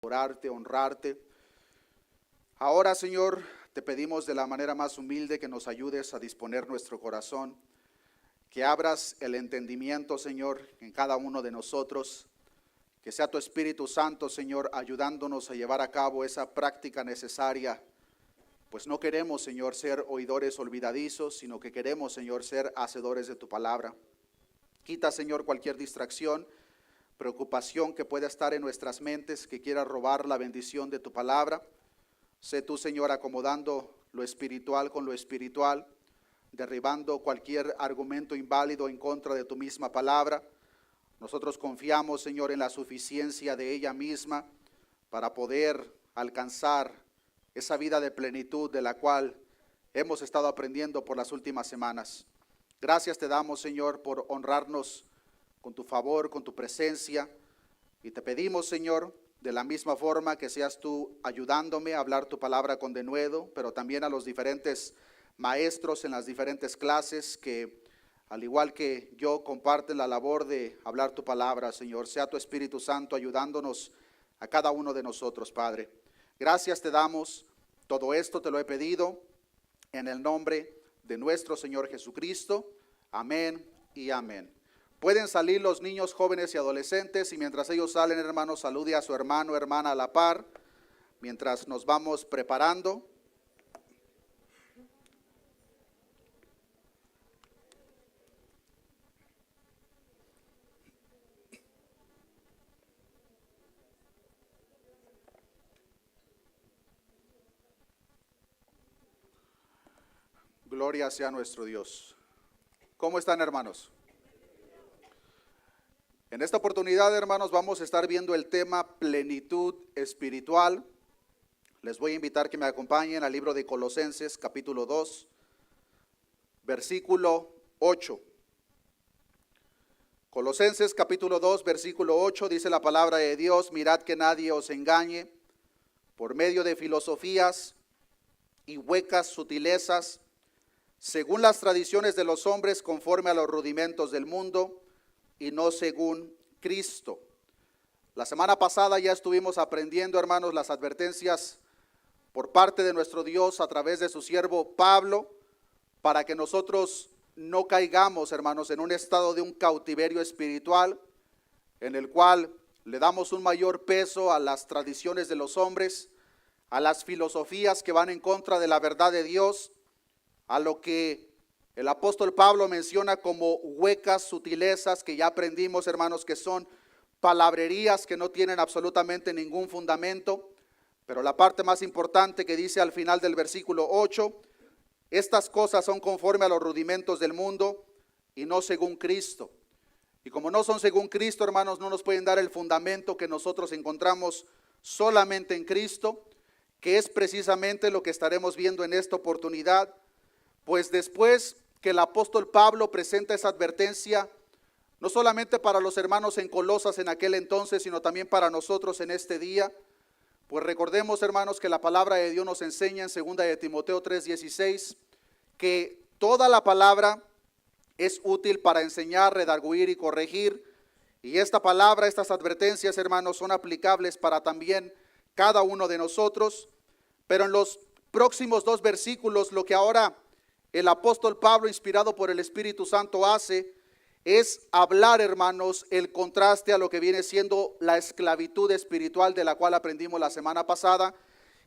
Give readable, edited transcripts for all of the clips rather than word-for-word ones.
adorarte, honrarte. Ahora, Señor, te pedimos de la manera más humilde que nos ayudes a disponer nuestro corazón, que abras el entendimiento, Señor, en cada uno de nosotros, que sea tu Espíritu Santo, Señor, ayudándonos a llevar a cabo esa práctica necesaria, pues no queremos, Señor, ser oidores olvidadizos, sino que queremos, Señor, ser hacedores de tu palabra. Quita, Señor, cualquier distracción, preocupación que pueda estar en nuestras mentes, que quiera robar la bendición de tu palabra. Sé tú, Señor, acomodando lo espiritual con lo espiritual, derribando cualquier argumento inválido en contra de tu misma palabra. Nosotros confiamos, Señor, en la suficiencia de ella misma para poder alcanzar esa vida de plenitud de la cual hemos estado aprendiendo por las últimas semanas. Gracias te damos, Señor, por honrarnos con tu favor, con tu presencia, y te pedimos, Señor, de la misma forma que seas tú ayudándome a hablar tu palabra con denuedo, pero también a los diferentes maestros en las diferentes clases que, al igual que yo, comparten la labor de hablar tu palabra, Señor. Sea tu Espíritu Santo ayudándonos a cada uno de nosotros, Padre. Gracias te damos, todo esto te lo he pedido en el nombre de nuestro Señor Jesucristo. Amén y amén. Pueden salir los niños, jóvenes y adolescentes, y mientras ellos salen, hermanos, salude a su hermano o hermana a la par, mientras nos vamos preparando. Gloria sea nuestro Dios. ¿Cómo están, hermanos? En esta oportunidad, hermanos, vamos a estar viendo el tema plenitud espiritual. Les voy a invitar que me acompañen al libro de Colosenses, capítulo 2, versículo 8. Colosenses, capítulo 2, versículo 8, dice la palabra de Dios: mirad que nadie os engañe por medio de filosofías y huecas sutilezas, según las tradiciones de los hombres, conforme a los rudimentos del mundo, y no según Cristo. La semana pasada ya estuvimos aprendiendo, hermanos, las advertencias por parte de nuestro Dios a través de su siervo Pablo, para que nosotros no caigamos, hermanos, en un estado de un cautiverio espiritual, en el cual le damos un mayor peso a las tradiciones de los hombres, a las filosofías que van en contra de la verdad de Dios, a lo que el apóstol Pablo menciona como huecas sutilezas, que ya aprendimos, hermanos, que son palabrerías que no tienen absolutamente ningún fundamento. Pero la parte más importante que dice al final del versículo 8, estas cosas son conforme a los rudimentos del mundo y no según Cristo. Y como no son según Cristo, hermanos, no nos pueden dar el fundamento que nosotros encontramos solamente en Cristo, que es precisamente lo que estaremos viendo en esta oportunidad. Pues después que el apóstol Pablo presenta esa advertencia, no solamente para los hermanos en Colosas en aquel entonces, sino también para nosotros en este día, pues recordemos, hermanos, que la palabra de Dios nos enseña en 2 de Timoteo 3:16, que toda la palabra es útil para enseñar, redarguir y corregir, y esta palabra, estas advertencias, hermanos, son aplicables para también cada uno de nosotros. Pero en los próximos dos versículos, lo que ahora el apóstol Pablo, inspirado por el Espíritu Santo, hace es hablar, hermanos, el contraste a lo que viene siendo la esclavitud espiritual, de la cual aprendimos la semana pasada.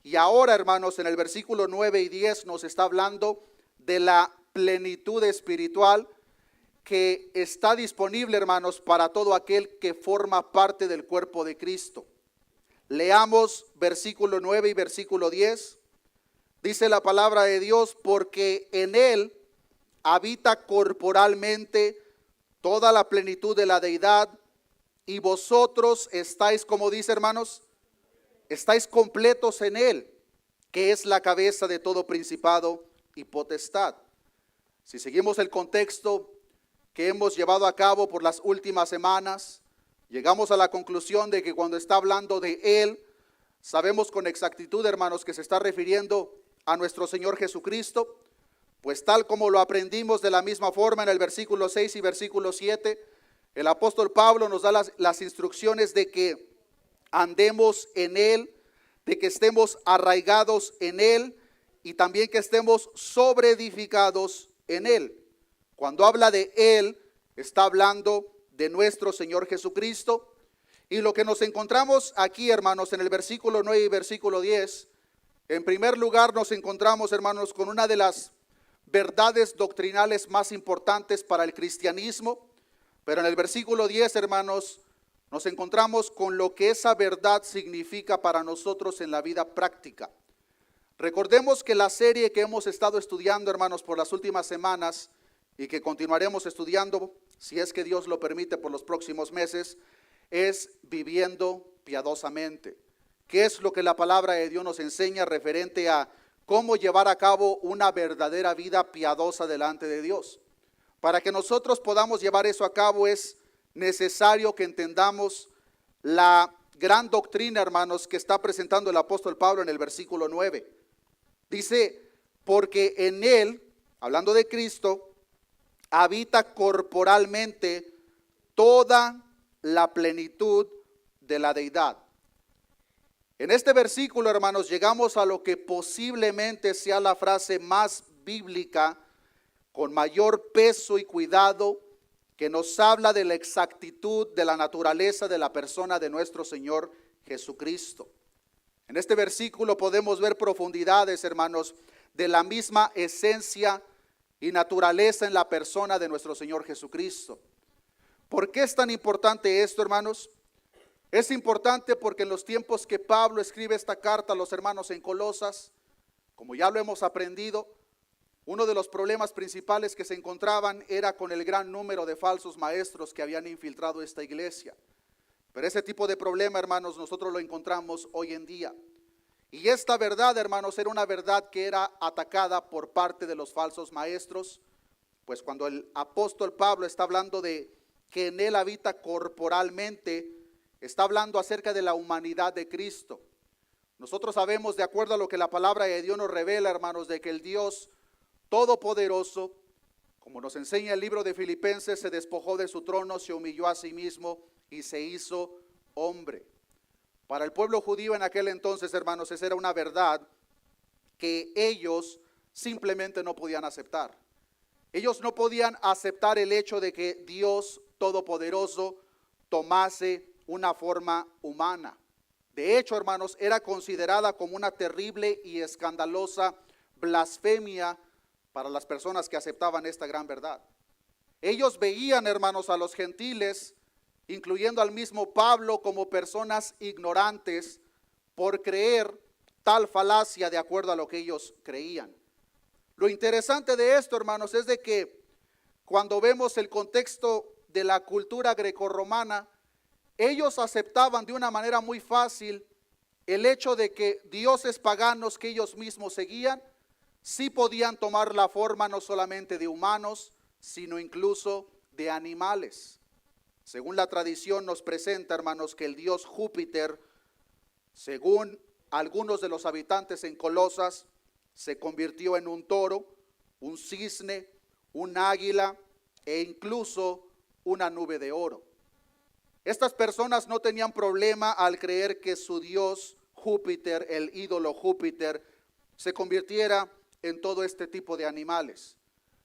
Y ahora, hermanos, en el versículo 9 y 10 nos está hablando de la plenitud espiritual que está disponible, hermanos, para todo aquel que forma parte del cuerpo de Cristo. Leamos versículo 9 y versículo 10. Dice la palabra de Dios: porque en él habita corporalmente toda la plenitud de la deidad, y vosotros estáis, como dice, hermanos, estáis completos en él, que es la cabeza de todo principado y potestad. Si seguimos el contexto que hemos llevado a cabo por las últimas semanas, llegamos a la conclusión de que cuando está hablando de él, sabemos con exactitud, hermanos, que se está refiriendo a nuestro Señor Jesucristo, pues tal como lo aprendimos de la misma forma en el versículo 6 y versículo 7, el apóstol Pablo nos da las instrucciones de que andemos en Él, de que estemos arraigados en Él y también que estemos sobreedificados en Él. Cuando habla de Él, está hablando de nuestro Señor Jesucristo. Y lo que nos encontramos aquí, hermanos, en el versículo 9 y versículo 10, en primer lugar nos encontramos, hermanos, con una de las verdades doctrinales más importantes para el cristianismo. Pero en el versículo 10, hermanos, nos encontramos con lo que esa verdad significa para nosotros en la vida práctica. Recordemos que la serie que hemos estado estudiando, hermanos, por las últimas semanas y que continuaremos estudiando, si es que Dios lo permite, por los próximos meses, es viviendo piadosamente. ¿Qué es lo que la palabra de Dios nos enseña referente a cómo llevar a cabo una verdadera vida piadosa delante de Dios? Para que nosotros podamos llevar eso a cabo es necesario que entendamos la gran doctrina, hermanos, que está presentando el apóstol Pablo en el versículo 9. Dice, porque en Él, hablando de Cristo, habita corporalmente toda la plenitud de la deidad. En este versículo, hermanos, llegamos a lo que posiblemente sea la frase más bíblica, con mayor peso y cuidado, que nos habla de la exactitud de la naturaleza de la persona de nuestro Señor Jesucristo. En este versículo podemos ver profundidades, hermanos, de la misma esencia y naturaleza en la persona de nuestro Señor Jesucristo. ¿Por qué es tan importante esto, hermanos? Es importante porque en los tiempos que Pablo escribe esta carta a los hermanos en Colosas, como ya lo hemos aprendido, uno de los problemas principales que se encontraban era con el gran número de falsos maestros que habían infiltrado esta iglesia. Pero ese tipo de problema, hermanos, nosotros lo encontramos hoy en día. Y esta verdad, hermanos, era una verdad que era atacada por parte de los falsos maestros, pues cuando el apóstol Pablo está hablando de que en él habita corporalmente, está hablando acerca de la humanidad de Cristo. Nosotros sabemos, de acuerdo a lo que la palabra de Dios nos revela, hermanos, de que el Dios Todopoderoso, como nos enseña el libro de Filipenses, se despojó de su trono, se humilló a sí mismo y se hizo hombre. Para el pueblo judío en aquel entonces, hermanos, esa era una verdad que ellos simplemente no podían aceptar. Ellos no podían aceptar el hecho de que Dios Todopoderoso tomase una forma humana. De hecho, hermanos, era considerada como una terrible y escandalosa blasfemia para las personas que aceptaban esta gran verdad. Ellos veían, hermanos, a los gentiles, incluyendo al mismo Pablo, como personas ignorantes por creer tal falacia de acuerdo a lo que ellos creían. Lo interesante de esto, hermanos, es de que cuando vemos el contexto de la cultura grecorromana, ellos aceptaban de una manera muy fácil el hecho de que dioses paganos que ellos mismos seguían, sí podían tomar la forma no solamente de humanos, sino incluso de animales. Según la tradición nos presenta, hermanos, que el dios Júpiter, según algunos de los habitantes en Colosas, se convirtió en un toro, un cisne, un águila e incluso una nube de oro. Estas personas no tenían problema al creer que su dios Júpiter, el ídolo Júpiter, se convirtiera en todo este tipo de animales.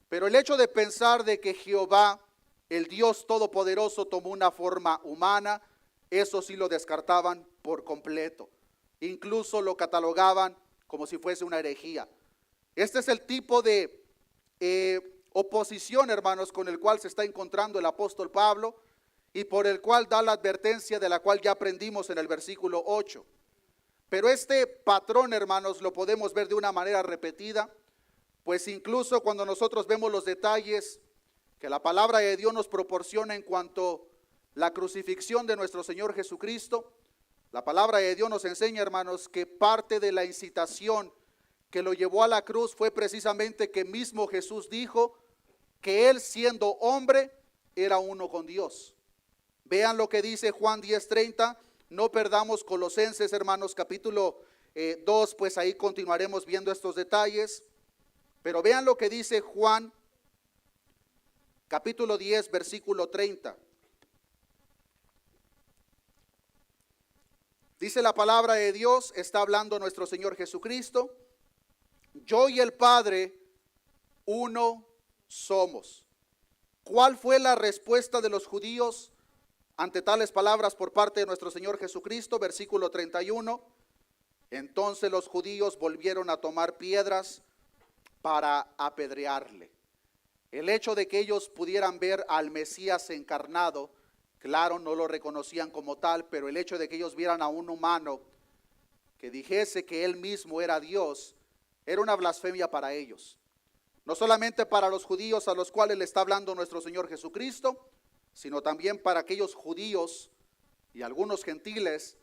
Pero el hecho de pensar de que Jehová, el Dios Todopoderoso, tomó una forma humana, eso sí lo descartaban por completo. Incluso lo catalogaban como si fuese una herejía. Este es el tipo de oposición, hermanos, con el cual se está encontrando el apóstol Pablo y por el cual da la advertencia de la cual ya aprendimos en el versículo 8. Pero este patrón, hermanos, lo podemos ver de una manera repetida, pues incluso cuando nosotros vemos los detalles que la palabra de Dios nos proporciona en cuanto a la crucifixión de nuestro Señor Jesucristo, la palabra de Dios nos enseña, hermanos, que parte de la incitación que lo llevó a la cruz fue precisamente que mismo Jesús dijo que él, siendo hombre, era uno con Dios. Vean lo que dice Juan 10:30. No perdamos Colosenses, hermanos, capítulo 2, pues ahí continuaremos viendo estos detalles. Pero vean lo que dice Juan, capítulo 10, versículo 30. Dice la palabra de Dios, está hablando nuestro Señor Jesucristo: yo y el Padre, uno somos. ¿Cuál fue la respuesta de los judíos ante tales palabras por parte de nuestro Señor Jesucristo? Versículo 31. Entonces los judíos volvieron a tomar piedras para apedrearle. El hecho de que ellos pudieran ver al Mesías encarnado, claro, no lo reconocían como tal, pero el hecho de que ellos vieran a un humano que dijese que él mismo era Dios, era una blasfemia para ellos. No solamente para los judíos a los cuales le está hablando nuestro Señor Jesucristo, sino también para aquellos judíos y algunos gentiles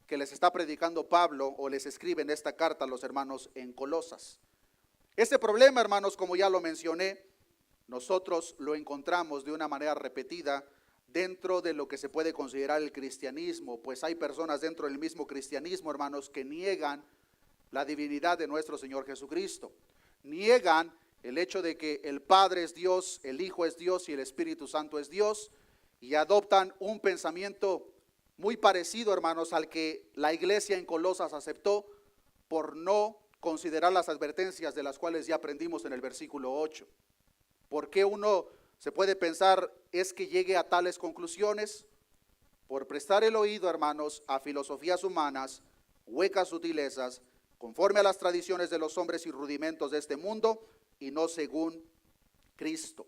que les está predicando Pablo o les escribe en esta carta a los hermanos en Colosas. Este problema, hermanos, como ya lo mencioné, nosotros lo encontramos de una manera repetida dentro de lo que se puede considerar el cristianismo, pues hay personas dentro del mismo cristianismo, hermanos, que niegan la divinidad de nuestro Señor Jesucristo. Niegan el hecho de que el Padre es Dios, el Hijo es Dios y el Espíritu Santo es Dios, y adoptan un pensamiento muy parecido, hermanos, al que la iglesia en Colosas aceptó por no considerar las advertencias de las cuales ya aprendimos en el versículo 8. ¿Por qué uno se puede pensar es que llegue a tales conclusiones? Por prestar el oído, hermanos, a filosofías humanas, huecas sutilezas, conforme a las tradiciones de los hombres y rudimentos de este mundo, y no según Cristo.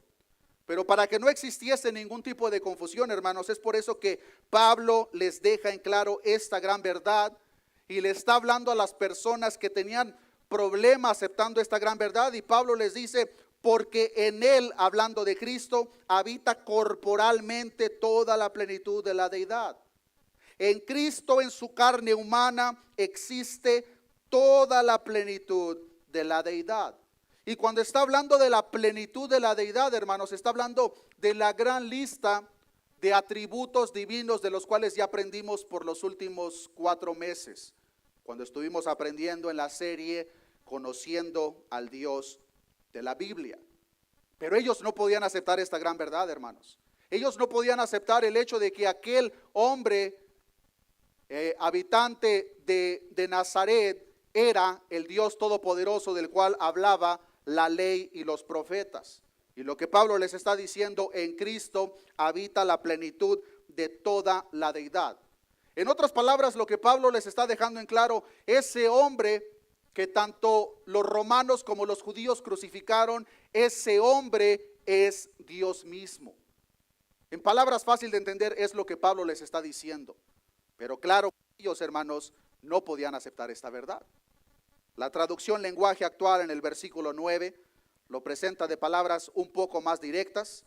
Pero para que no existiese ningún tipo de confusión, hermanos, es por eso que Pablo les deja en claro esta gran verdad y le está hablando a las personas que tenían problema aceptando esta gran verdad, y Pablo les dice: porque en él, hablando de Cristo, habita corporalmente toda la plenitud de la deidad. En Cristo, en su carne humana, existe toda la plenitud de la deidad. Y cuando está hablando de la plenitud de la deidad, hermanos, está hablando de la gran lista de atributos divinos de los cuales ya aprendimos por los últimos 4 meses, cuando estuvimos aprendiendo en la serie Conociendo al Dios de la Biblia. Pero ellos no podían aceptar esta gran verdad, hermanos. Ellos no podían aceptar el hecho de que aquel hombre habitante de Nazaret era el Dios todopoderoso del cual hablaba la ley y los profetas. Y lo que Pablo les está diciendo: en Cristo habita la plenitud de toda la deidad. En otras palabras, lo que Pablo les está dejando en claro: ese hombre que tanto los romanos como los judíos crucificaron, ese hombre es Dios mismo. En palabras fáciles de entender, es lo que Pablo les está diciendo. Pero claro, ellos, hermanos, no podían aceptar esta verdad. La traducción lenguaje actual en el versículo 9 lo presenta de palabras un poco más directas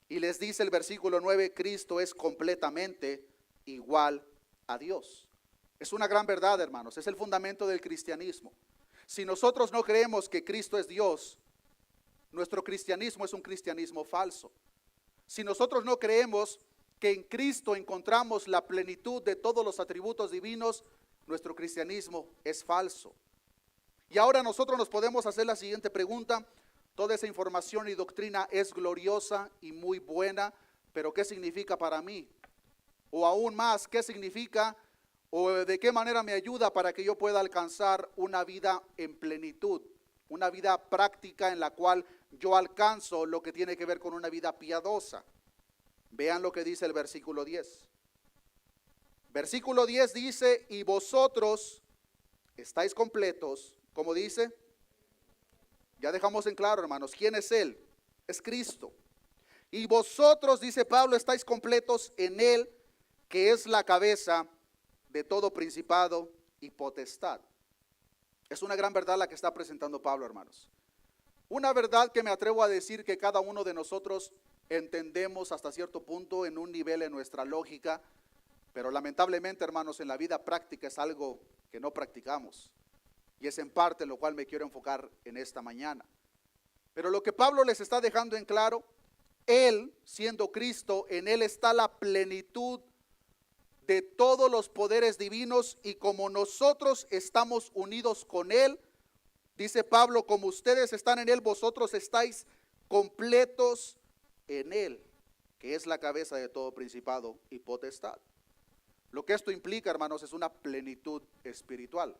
y les dice el versículo 9: Cristo es completamente igual a Dios. Es una gran verdad, hermanos, es el fundamento del cristianismo. Si nosotros no creemos que Cristo es Dios, nuestro cristianismo es un cristianismo falso. Si nosotros no creemos que en Cristo encontramos la plenitud de todos los atributos divinos, nuestro cristianismo es falso. Y ahora nosotros nos podemos hacer la siguiente pregunta: toda esa información y doctrina es gloriosa y muy buena, pero ¿qué significa para mí? O aún más, ¿qué significa o de qué manera me ayuda para que yo pueda alcanzar una vida en plenitud, una vida práctica en la cual yo alcanzo lo que tiene que ver con una vida piadosa? Vean lo que dice el versículo 10. Versículo 10 dice: y vosotros estáis completos. ¿Cómo dice? Ya dejamos en claro, hermanos, ¿quién es Él? Es Cristo. Y vosotros, dice Pablo, estáis completos en Él, que es la cabeza de todo principado y potestad. Es una gran verdad la que está presentando Pablo, hermanos. Una verdad que me atrevo a decir que cada uno de nosotros entendemos hasta cierto punto en un nivel en nuestra lógica, pero lamentablemente, hermanos, en la vida práctica es algo que no practicamos. Y es en parte en lo cual me quiero enfocar en esta mañana. Pero lo que Pablo les está dejando en claro: Él, siendo Cristo, en Él está la plenitud de todos los poderes divinos, y como nosotros estamos unidos con Él, dice Pablo, como ustedes están en Él, vosotros estáis completos en Él, que es la cabeza de todo principado y potestad. Lo que esto implica, hermanos, es una plenitud espiritual.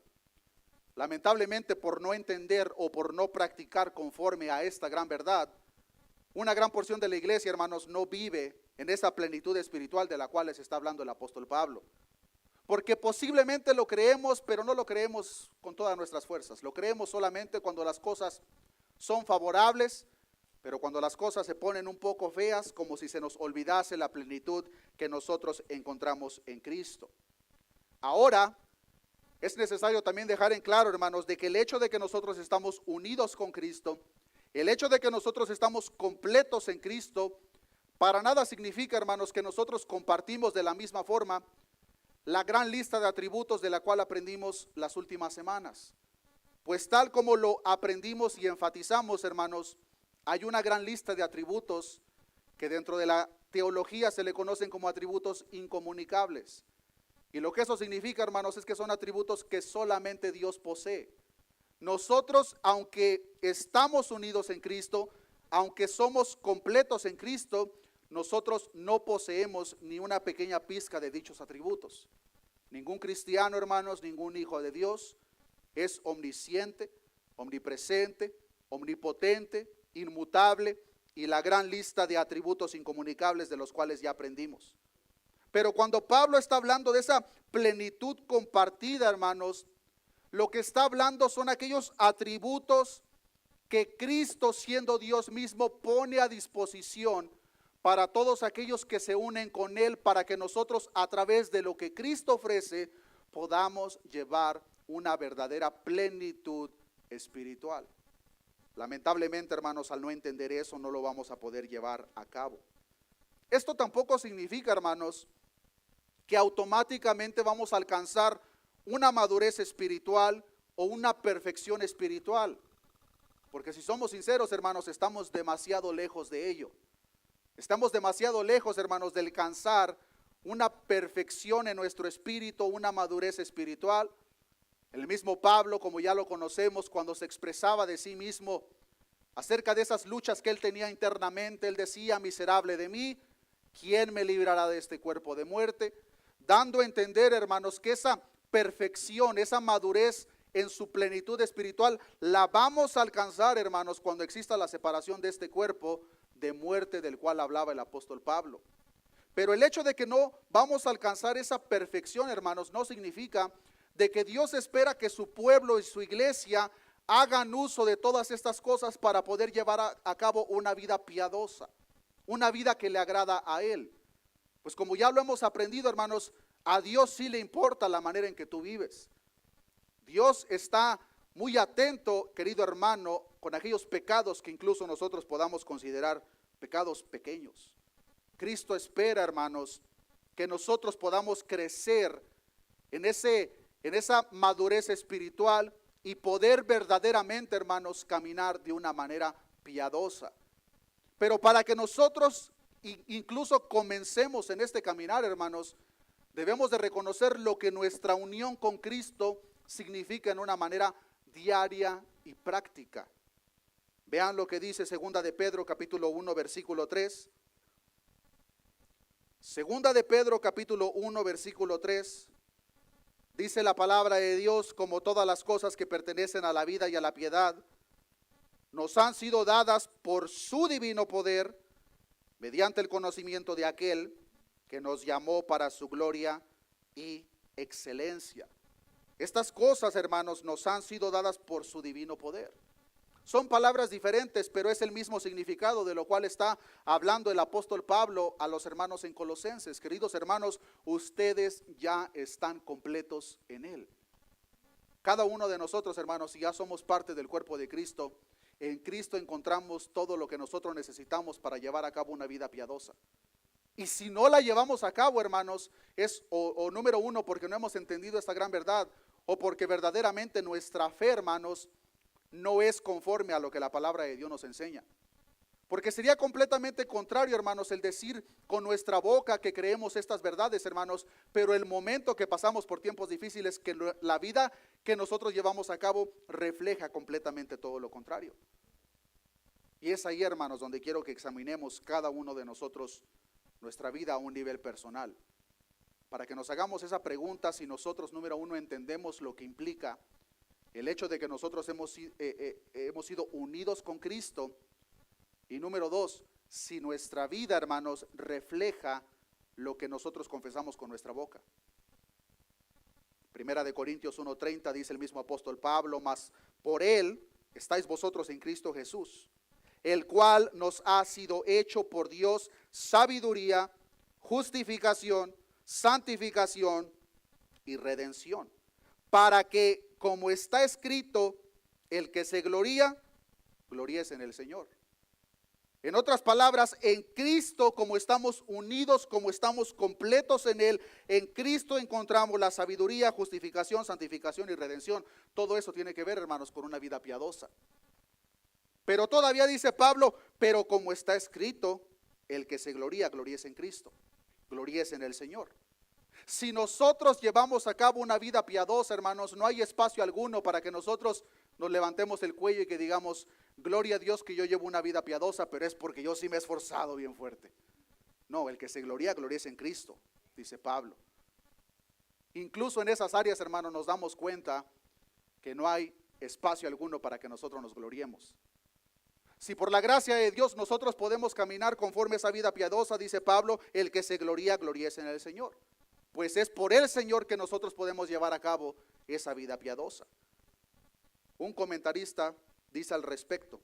Lamentablemente, por no entender o por no practicar conforme a esta gran verdad, una gran porción de la iglesia, hermanos, no vive en esa plenitud espiritual de la cual les está hablando el apóstol Pablo. Porque posiblemente lo creemos, pero no lo creemos con todas nuestras fuerzas. Lo creemos solamente cuando las cosas son favorables, pero cuando las cosas se ponen un poco feas, como si se nos olvidase la plenitud que nosotros encontramos en Cristo. Ahora, es necesario también dejar en claro, hermanos, de que el hecho de que nosotros estamos unidos con Cristo, el hecho de que nosotros estamos completos en Cristo, para nada significa, hermanos, que nosotros compartimos de la misma forma la gran lista de atributos de la cual aprendimos las últimas semanas. Pues tal como lo aprendimos y enfatizamos, hermanos, hay una gran lista de atributos que dentro de la teología se le conocen como atributos incomunicables. Y lo que eso significa, hermanos, es que son atributos que solamente Dios posee. Nosotros, aunque estamos unidos en Cristo, aunque somos completos en Cristo, nosotros no poseemos ni una pequeña pizca de dichos atributos. Ningún cristiano, hermanos, ningún hijo de Dios es omnisciente, omnipresente, omnipotente, inmutable y la gran lista de atributos incomunicables de los cuales ya aprendimos. Pero cuando Pablo está hablando de esa plenitud compartida, hermanos, lo que está hablando son aquellos atributos que Cristo, siendo Dios mismo, pone a disposición para todos aquellos que se unen con Él, para que nosotros, a través de lo que Cristo ofrece, podamos llevar una verdadera plenitud espiritual. Lamentablemente, hermanos, al no entender eso, no lo vamos a poder llevar a cabo. Esto tampoco significa, hermanos, que automáticamente vamos a alcanzar una madurez espiritual o una perfección espiritual. Porque si somos sinceros, hermanos, estamos demasiado lejos de ello. Estamos demasiado lejos, hermanos, de alcanzar una perfección en nuestro espíritu, una madurez espiritual. El mismo Pablo, como ya lo conocemos, cuando se expresaba de sí mismo acerca de esas luchas que él tenía internamente, él decía: miserable de mí, ¿quién me librará de este cuerpo de muerte? Dando a entender, hermanos, que esa perfección, esa madurez en su plenitud espiritual, la vamos a alcanzar, hermanos, cuando exista la separación de este cuerpo de muerte del cual hablaba el apóstol Pablo. Pero el hecho de que no vamos a alcanzar esa perfección, hermanos, no significa de que Dios espera que su pueblo y su iglesia hagan uso de todas estas cosas para poder llevar a cabo una vida piadosa, una vida que le agrada a Él. Pues como ya lo hemos aprendido, hermanos, a Dios sí le importa la manera en que tú vives. Dios está muy atento, querido hermano, con aquellos pecados que incluso nosotros podamos considerar pecados pequeños. Cristo espera, hermanos, que nosotros podamos crecer en esa madurez espiritual y poder verdaderamente, hermanos, caminar de una manera piadosa. Pero para que nosotros incluso comencemos en este caminar, hermanos, debemos de reconocer lo que nuestra unión con Cristo significa en una manera diaria y práctica. Vean lo que dice segunda de Pedro capítulo 1 versículo 3. Segunda de Pedro capítulo 1 versículo 3. Dice la palabra de Dios: como todas las cosas que pertenecen a la vida y a la piedad, nos han sido dadas por su divino poder, mediante el conocimiento de aquel que nos llamó para su gloria y excelencia. Estas cosas, hermanos, nos han sido dadas por su divino poder. Son palabras diferentes, pero es el mismo significado, de lo cual está hablando el apóstol Pablo a los hermanos en Colosenses. Queridos hermanos, ustedes ya están completos en Él. Cada uno de nosotros, hermanos, si ya somos parte del cuerpo de Cristo, en Cristo encontramos todo lo que nosotros necesitamos para llevar a cabo una vida piadosa. Y si no la llevamos a cabo, hermanos, es o número uno, porque no hemos entendido esta gran verdad, o porque verdaderamente nuestra fe, hermanos, no es conforme a lo que la palabra de Dios nos enseña. Porque sería completamente contrario, hermanos, el decir con nuestra boca que creemos estas verdades, hermanos, pero el momento que pasamos por tiempos difíciles, que la vida que nosotros llevamos a cabo refleja completamente todo lo contrario. Y es ahí, hermanos, donde quiero que examinemos cada uno de nosotros nuestra vida a un nivel personal. para que nos hagamos esa pregunta si nosotros, número uno, entendemos lo que implica el hecho de que nosotros hemos sido unidos con Cristo, y número dos, si nuestra vida, hermanos, refleja lo que nosotros confesamos con nuestra boca. Primera de Corintios 1:30 dice el mismo apóstol Pablo: mas por él estáis vosotros en Cristo Jesús, el cual nos ha sido hecho por Dios sabiduría, justificación, santificación y redención, para que, como está escrito, el que se gloría, gloríese en el Señor. En otras palabras, en Cristo, como estamos unidos, como estamos completos en Él, en Cristo encontramos la sabiduría, justificación, santificación y redención. Todo eso tiene que ver, hermanos, con una vida piadosa. Pero todavía dice Pablo: pero como está escrito, el que se gloría, gloríese en Cristo, gloríese en el Señor. Si nosotros llevamos a cabo una vida piadosa, hermanos, no hay espacio alguno para que nosotros nos levantemos el cuello y que digamos: gloria a Dios que yo llevo una vida piadosa, pero es porque yo sí me he esforzado bien fuerte. No, el que se gloría, gloríese en Cristo, dice Pablo. Incluso en esas áreas, hermanos, nos damos cuenta que no hay espacio alguno para que nosotros nos gloriemos. Si por la gracia de Dios nosotros podemos caminar conforme a esa vida piadosa, dice Pablo, el que se gloría, gloríese en el Señor. Pues es por el Señor que nosotros podemos llevar a cabo esa vida piadosa. Un comentarista dice al respecto: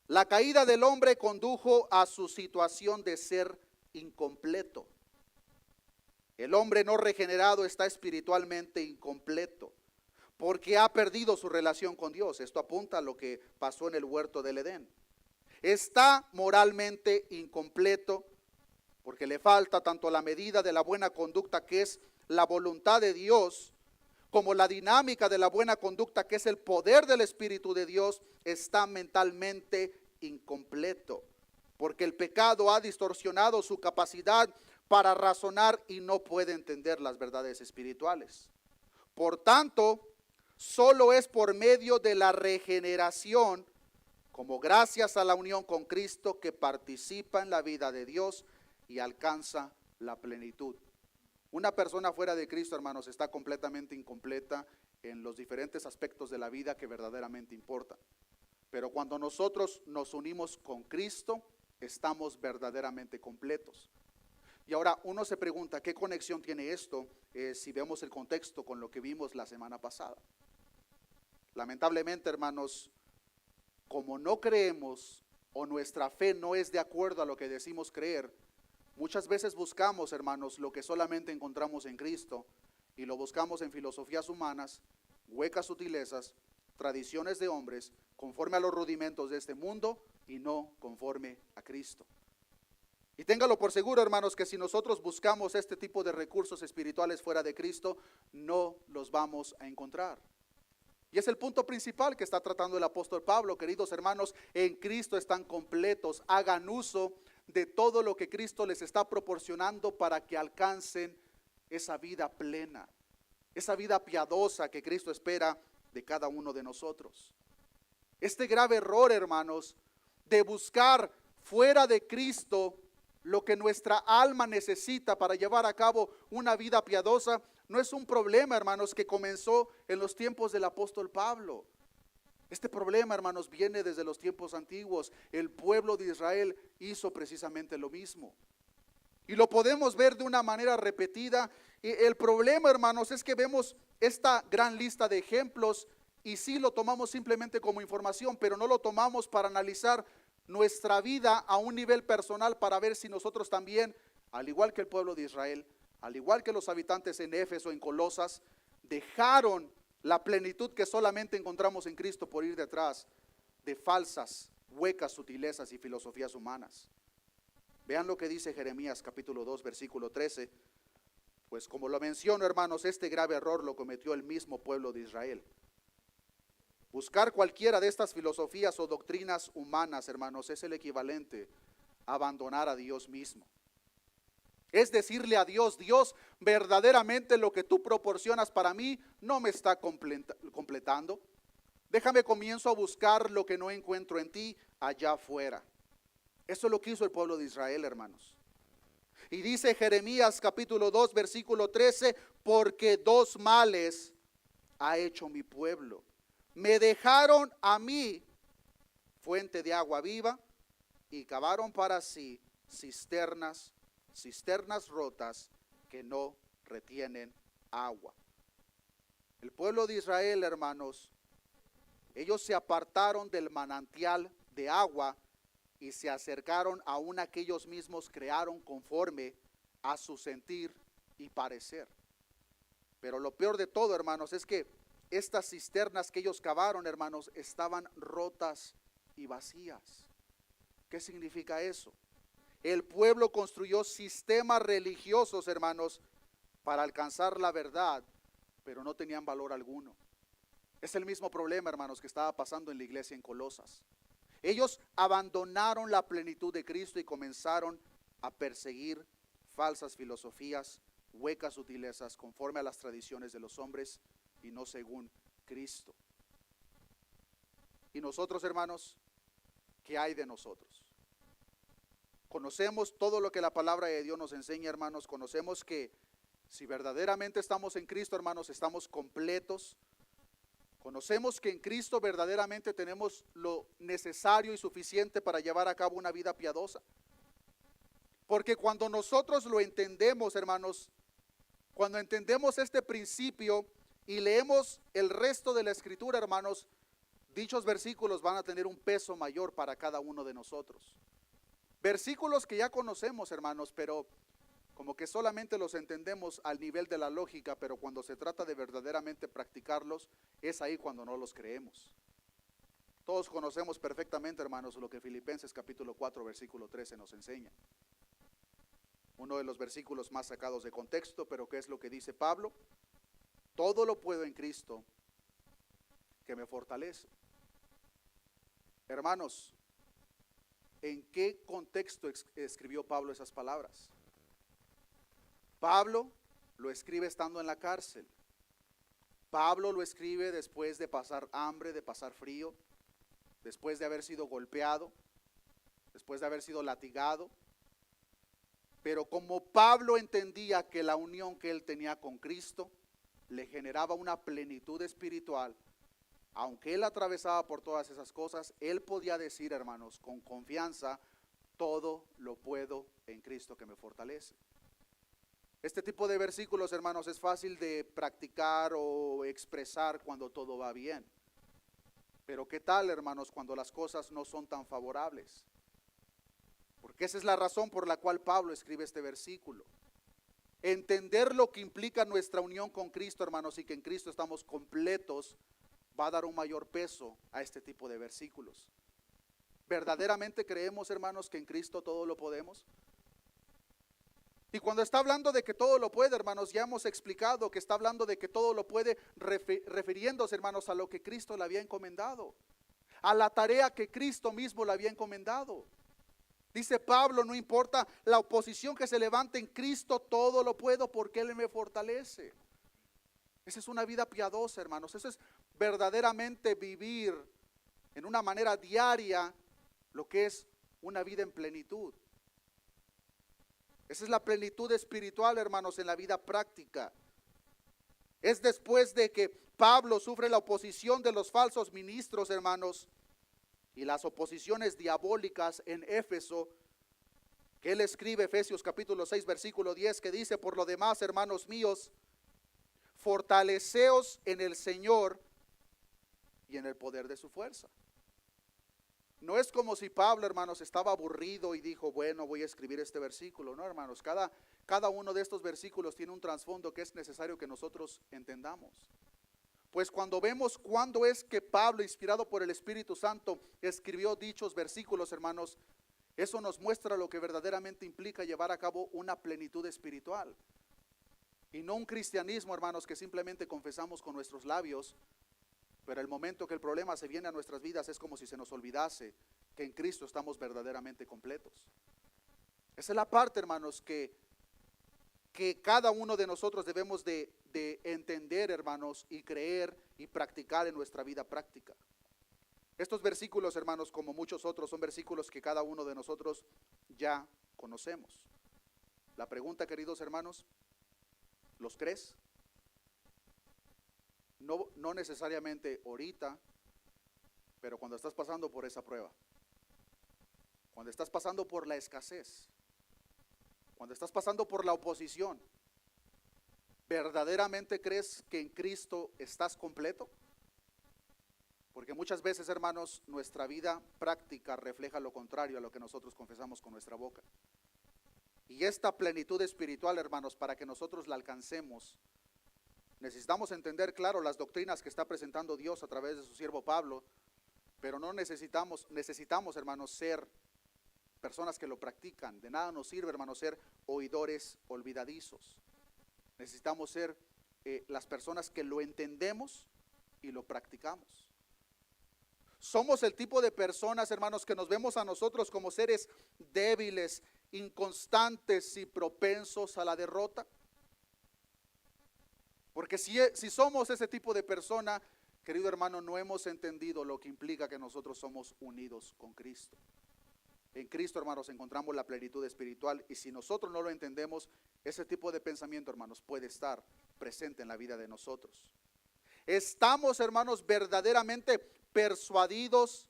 la caída del hombre condujo a su situación de ser incompleto. El hombre no regenerado está espiritualmente incompleto, porque ha perdido su relación con Dios. Esto apunta a lo que pasó en el huerto del Edén. Está moralmente incompleto, porque le falta tanto la medida de la buena conducta, que es la voluntad de Dios, como la dinámica de la buena conducta, que es el poder del Espíritu de Dios. Está mentalmente incompleto, porque el pecado ha distorsionado su capacidad para razonar y no puede entender las verdades espirituales. Por tanto, solo es por medio de la regeneración, como gracias a la unión con Cristo, que participa en la vida de Dios y alcanza la plenitud. Una persona fuera de Cristo, hermanos, está completamente incompleta en los diferentes aspectos de la vida que verdaderamente importan. Pero cuando nosotros nos unimos con Cristo, estamos verdaderamente completos. Y ahora uno se pregunta, ¿qué conexión tiene esto si vemos el contexto con lo que vimos la semana pasada? Lamentablemente, hermanos, como no creemos o nuestra fe no es de acuerdo a lo que decimos creer, muchas veces buscamos, hermanos, lo que solamente encontramos en Cristo, y lo buscamos en filosofías humanas, huecas sutilezas, tradiciones de hombres, conforme a los rudimentos de este mundo y no conforme a Cristo. Y téngalo por seguro, hermanos, que si nosotros buscamos este tipo de recursos espirituales fuera de Cristo, no los vamos a encontrar. Y es el punto principal que está tratando el apóstol Pablo. Queridos hermanos, en Cristo están completos. Hagan uso de todo lo que Cristo les está proporcionando para que alcancen esa vida plena, esa vida piadosa que Cristo espera de cada uno de nosotros. Este grave error, hermanos, de buscar fuera de Cristo lo que nuestra alma necesita para llevar a cabo una vida piadosa, no es un problema, hermanos, que comenzó en los tiempos del apóstol Pablo. Este problema, hermanos, viene desde los tiempos antiguos. El pueblo de Israel hizo precisamente lo mismo. Y lo podemos ver de una manera repetida. Y el problema, hermanos, es que vemos esta gran lista de ejemplos y sí lo tomamos simplemente como información, pero no lo tomamos para analizar nuestra vida a un nivel personal, para ver si nosotros también, al igual que el pueblo de Israel, al igual que los habitantes en Éfeso, en Colosas, dejaron la plenitud que solamente encontramos en Cristo por ir detrás de falsas, huecas sutilezas y filosofías humanas. Vean lo que dice Jeremías capítulo 2, versículo 13. Pues como lo menciono, hermanos, este grave error lo cometió el mismo pueblo de Israel. Buscar cualquiera de estas filosofías o doctrinas humanas, hermanos, es el equivalente a abandonar a Dios mismo. Es decirle a Dios: Dios, verdaderamente lo que tú proporcionas para mí no me está completando. Déjame comienzo a buscar lo que no encuentro en ti allá afuera. Eso es lo que hizo el pueblo de Israel, hermanos. Y dice Jeremías capítulo 2 versículo 13, porque dos males ha hecho mi pueblo. Me dejaron a mí fuente de agua viva y cavaron para sí cisternas rotas que no retienen agua. El pueblo de Israel, hermanos, ellos se apartaron del manantial de agua y se acercaron a una que ellos mismos crearon conforme a su sentir y parecer. Pero lo peor de todo, hermanos, es que estas cisternas que ellos cavaron, hermanos, estaban rotas y vacías. ¿Qué significa eso? El pueblo construyó sistemas religiosos, hermanos, para alcanzar la verdad, pero no tenían valor alguno. Es el mismo problema, hermanos, que estaba pasando en la iglesia en Colosas. Ellos abandonaron la plenitud de Cristo y comenzaron a perseguir falsas filosofías, huecas sutilezas, conforme a las tradiciones de los hombres y no según Cristo. Y nosotros, hermanos, ¿qué hay de nosotros? Conocemos todo lo que la palabra de Dios nos enseña, hermanos. Conocemos que si verdaderamente estamos en Cristo, hermanos, estamos completos. Conocemos que en Cristo verdaderamente tenemos lo necesario y suficiente para llevar a cabo una vida piadosa. Porque cuando nosotros lo entendemos, hermanos, cuando entendemos este principio y leemos el resto de la Escritura, hermanos, dichos versículos van a tener un peso mayor para cada uno de nosotros. Versículos que ya conocemos, hermanos, pero como que solamente los entendemos al nivel de la lógica, pero cuando se trata de verdaderamente practicarlos, es ahí cuando no los creemos. Todos conocemos perfectamente, hermanos, lo que Filipenses capítulo 4, versículo 13 nos enseña. Uno de los versículos más sacados de contexto, pero ¿qué es lo que dice Pablo? Todo lo puedo en Cristo que me fortalece. Hermanos, ¿en qué contexto escribió Pablo esas palabras? Pablo lo escribe estando en la cárcel. Pablo lo escribe después de pasar hambre, de pasar frío, después de haber sido golpeado, después de haber sido latigado. Pero como Pablo entendía que la unión que él tenía con Cristo le generaba una plenitud espiritual, aunque él atravesaba por todas esas cosas, él podía decir, hermanos, con confianza, todo lo puedo en Cristo que me fortalece. Este tipo de versículos, hermanos, es fácil de practicar o expresar cuando todo va bien. Pero ¿qué tal, hermanos, cuando las cosas no son tan favorables? Porque esa es la razón por la cual Pablo escribe este versículo. Entender lo que implica nuestra unión con Cristo, hermanos, y que en Cristo estamos completos, va a dar un mayor peso a este tipo de versículos. ¿Verdaderamente creemos, hermanos, que en Cristo todo lo podemos? Y cuando está hablando de que todo lo puede, hermanos, ya hemos explicado que está hablando de que todo lo puede refiriéndose, hermanos, a lo que Cristo le había encomendado, a la tarea que Cristo mismo le había encomendado. Dice Pablo, no importa la oposición que se levante en Cristo, todo lo puedo porque Él me fortalece. Esa es una vida piadosa, hermanos. Eso es verdaderamente vivir en una manera diaria lo que es una vida en plenitud. Esa es la plenitud espiritual, hermanos, en la vida práctica. Es después de que Pablo sufre la oposición de los falsos ministros, hermanos, y las oposiciones diabólicas en Éfeso, que él escribe Efesios capítulo 6, versículo 10, que dice: por lo demás, hermanos míos, fortaleceos en el Señor y en el poder de su fuerza. No es como si Pablo, hermanos, estaba aburrido y dijo, bueno, voy a escribir este versículo. No, hermanos, cada uno de estos versículos tiene un trasfondo que es necesario que nosotros entendamos. Pues cuando vemos cuándo es que Pablo, inspirado por el Espíritu Santo, escribió dichos versículos, hermanos, eso nos muestra lo que verdaderamente implica llevar a cabo una plenitud espiritual. Y no un cristianismo, hermanos, que simplemente confesamos con nuestros labios, pero el momento que el problema se viene a nuestras vidas es como si se nos olvidase que en Cristo estamos verdaderamente completos. Esa es la parte, hermanos, que cada uno de nosotros debemos de entender, hermanos, y creer y practicar en nuestra vida práctica. Estos versículos, hermanos, como muchos otros, son versículos que cada uno de nosotros ya conocemos. La pregunta, queridos hermanos, ¿los crees? No necesariamente ahorita, pero cuando estás pasando por esa prueba, cuando estás pasando por la escasez, cuando estás pasando por la oposición, ¿verdaderamente crees que en Cristo estás completo? Porque muchas veces, hermanos, nuestra vida práctica refleja lo contrario a lo que nosotros confesamos con nuestra boca. Y esta plenitud espiritual, hermanos, para que nosotros la alcancemos, necesitamos entender, claro, las doctrinas que está presentando Dios a través de su siervo Pablo, pero no necesitamos, hermanos, ser personas que lo practican. De nada nos sirve, hermanos, ser oidores olvidadizos. Necesitamos ser las personas que lo entendemos y lo practicamos. Somos el tipo de personas, hermanos, que nos vemos a nosotros como seres débiles, inconstantes y propensos a la derrota. Porque si somos ese tipo de persona, querido hermano, no hemos entendido lo que implica que nosotros somos unidos con Cristo. En Cristo, hermanos, encontramos la plenitud espiritual, y si nosotros no lo entendemos, ese tipo de pensamiento, hermanos, puede estar presente en la vida de nosotros. Estamos, hermanos, verdaderamente persuadidos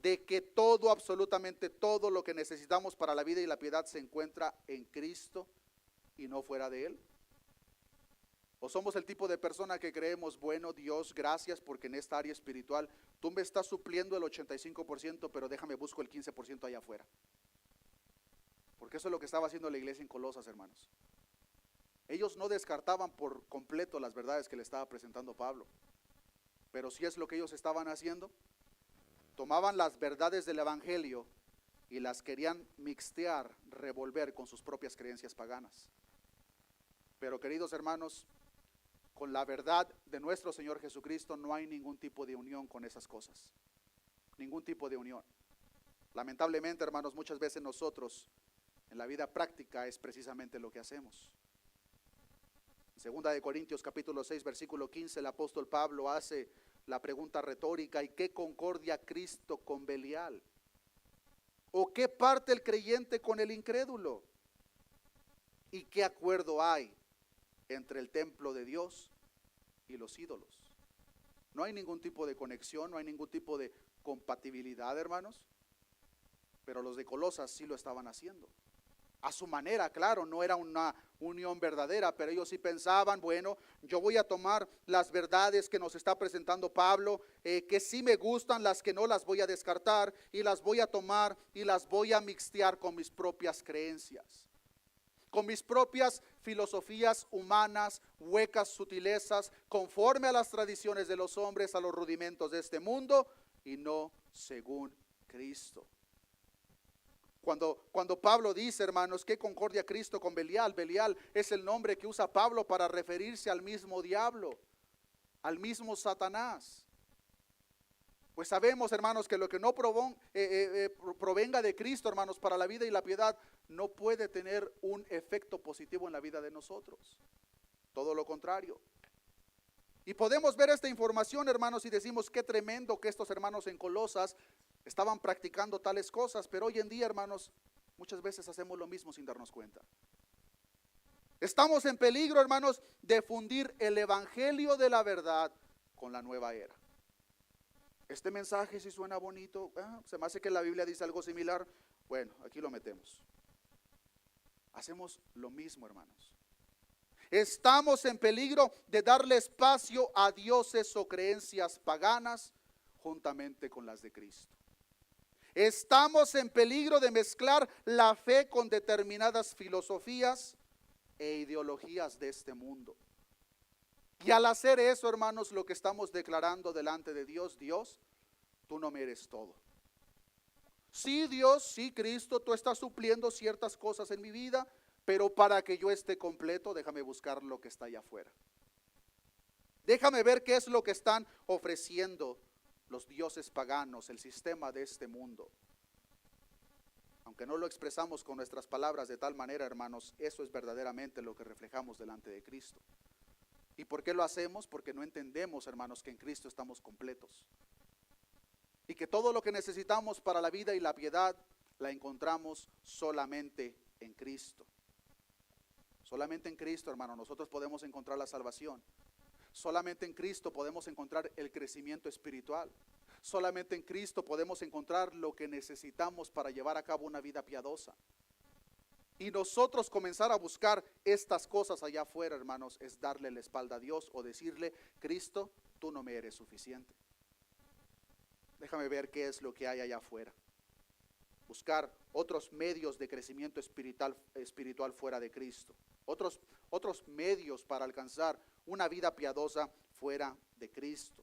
de que todo, absolutamente todo lo que necesitamos para la vida y la piedad se encuentra en Cristo y no fuera de Él. ¿O somos el tipo de persona que creemos, bueno, Dios, gracias porque en esta área espiritual tú me estás supliendo el 85%, pero déjame busco el 15% allá afuera? Porque eso es lo que estaba haciendo la iglesia en Colosas, hermanos. Ellos no descartaban por completo las verdades que le estaba presentando Pablo, pero sí es lo que ellos estaban haciendo. Tomaban las verdades del evangelio y las querían mixtear, revolver con sus propias creencias paganas. Pero, queridos hermanos, con la verdad de nuestro Señor Jesucristo no hay ningún tipo de unión con esas cosas. Ningún tipo de unión. Lamentablemente, hermanos, muchas veces nosotros en la vida práctica es precisamente lo que hacemos. Segunda de Corintios capítulo 6 versículo 15, el apóstol Pablo hace la pregunta retórica: ¿y qué concordia Cristo con Belial? ¿O qué parte el creyente con el incrédulo? ¿Y qué acuerdo hay entre el templo de Dios y los ídolos? No hay ningún tipo de conexión, no hay ningún tipo de compatibilidad, hermanos. Pero los de Colosas sí lo estaban haciendo. A su manera, claro, no era una unión verdadera, pero ellos sí pensaban, bueno, yo voy a tomar las verdades que nos está presentando Pablo, que sí me gustan, las que no las voy a descartar, y las voy a tomar y las voy a mixtear con mis propias creencias, con mis propias filosofías humanas, huecas sutilezas, conforme a las tradiciones de los hombres, a los rudimentos de este mundo, y no según Cristo. Cuando Pablo dice, hermanos, ¿qué concordia Cristo con Belial? Belial es el nombre que usa Pablo para referirse al mismo diablo, al mismo Satanás. Pues sabemos, hermanos, que lo que no provenga de Cristo, hermanos, para la vida y la piedad, no puede tener un efecto positivo en la vida de nosotros. Todo lo contrario. Y podemos ver esta información, hermanos, y decimos qué tremendo que estos hermanos en Colosas estaban practicando tales cosas, pero hoy en día, hermanos, muchas veces hacemos lo mismo sin darnos cuenta. Estamos en peligro, hermanos, de fundir el evangelio de la verdad con la nueva era. Este mensaje sí suena bonito, se me hace que la Biblia dice algo similar, bueno, aquí lo metemos. Hacemos lo mismo, hermanos. Estamos en peligro de darle espacio a dioses o creencias paganas juntamente con las de Cristo. Estamos en peligro de mezclar la fe con determinadas filosofías e ideologías de este mundo. Y al hacer eso, hermanos, lo que estamos declarando delante de Dios: Dios, tú no me eres todo. Sí, Dios, sí, Cristo, tú estás supliendo ciertas cosas en mi vida, pero para que yo esté completo, déjame buscar lo que está allá afuera. Déjame ver qué es lo que están ofreciendo los dioses paganos, el sistema de este mundo. Aunque no lo expresamos con nuestras palabras de tal manera, hermanos, eso es verdaderamente lo que reflejamos delante de Cristo. ¿Y por qué lo hacemos? Porque no entendemos, hermanos, que en Cristo estamos completos. Y que todo lo que necesitamos para la vida y la piedad la encontramos solamente en Cristo. Solamente en Cristo, hermano, nosotros podemos encontrar la salvación. Solamente en Cristo podemos encontrar el crecimiento espiritual. Solamente en Cristo podemos encontrar lo que necesitamos para llevar a cabo una vida piadosa. Y nosotros comenzar a buscar estas cosas allá afuera, hermanos, es darle la espalda a Dios o decirle: Cristo, tú no me eres suficiente. Déjame ver qué es lo que hay allá afuera. Buscar otros medios de crecimiento espiritual fuera de Cristo. Otros medios para alcanzar una vida piadosa fuera de Cristo.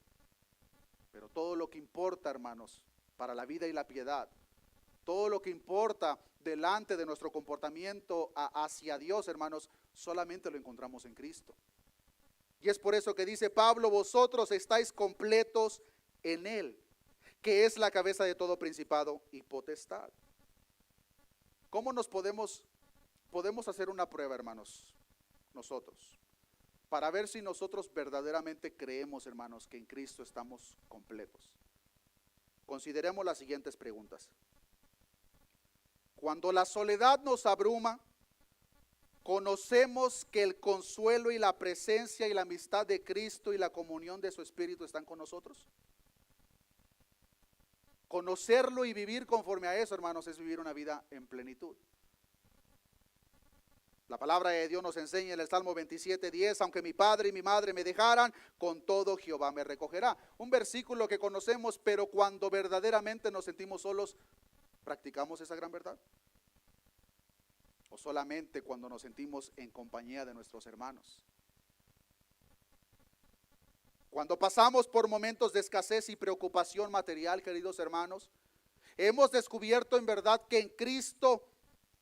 Pero todo lo que importa, hermanos, para la vida y la piedad, todo lo que importa delante de nuestro comportamiento hacia Dios, hermanos, solamente lo encontramos en Cristo. Y es por eso que dice Pablo: vosotros estáis completos en Él, que es la cabeza de todo principado y potestad. ¿Cómo nos podemos hacer una prueba, hermanos, nosotros, para ver si nosotros verdaderamente creemos, hermanos, que en Cristo estamos completos? Consideremos las siguientes preguntas. Cuando la soledad nos abruma, ¿conocemos que el consuelo y la presencia y la amistad de Cristo y la comunión de su Espíritu están con nosotros? Conocerlo y vivir conforme a eso, hermanos, es vivir una vida en plenitud. La palabra de Dios nos enseña en el Salmo 27:10: aunque mi padre y mi madre me dejaran, con todo Jehová me recogerá. Un versículo que conocemos, pero cuando verdaderamente nos sentimos solos, ¿practicamos esa gran verdad? ¿O solamente cuando nos sentimos en compañía de nuestros hermanos? Cuando pasamos por momentos de escasez y preocupación material, queridos hermanos, hemos descubierto en verdad que en Cristo